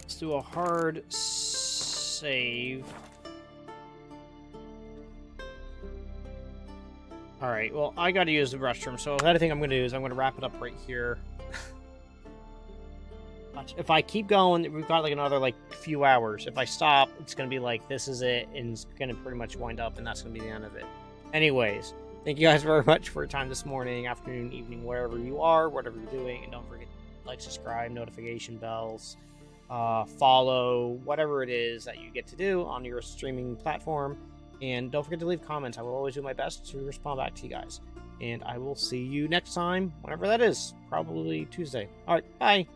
Let's do a hard save. Alright, well, I gotta use the restroom, so the other thing I'm gonna do is I'm gonna wrap it up right here. If I keep going, we've got like another like few hours. If I stop, it's gonna be like, this is it, and it's gonna pretty much wind up, and that's gonna be the end of it. Anyways, thank you guys very much for your time this morning, afternoon, evening, wherever you are, whatever you're doing, and don't forget to like, subscribe, notification bells, follow, whatever it is that you get to do on your streaming platform. And don't forget to leave comments. I will always do my best to respond back to you guys. And I will see you next time, whenever that is. Probably Tuesday. Alright, bye!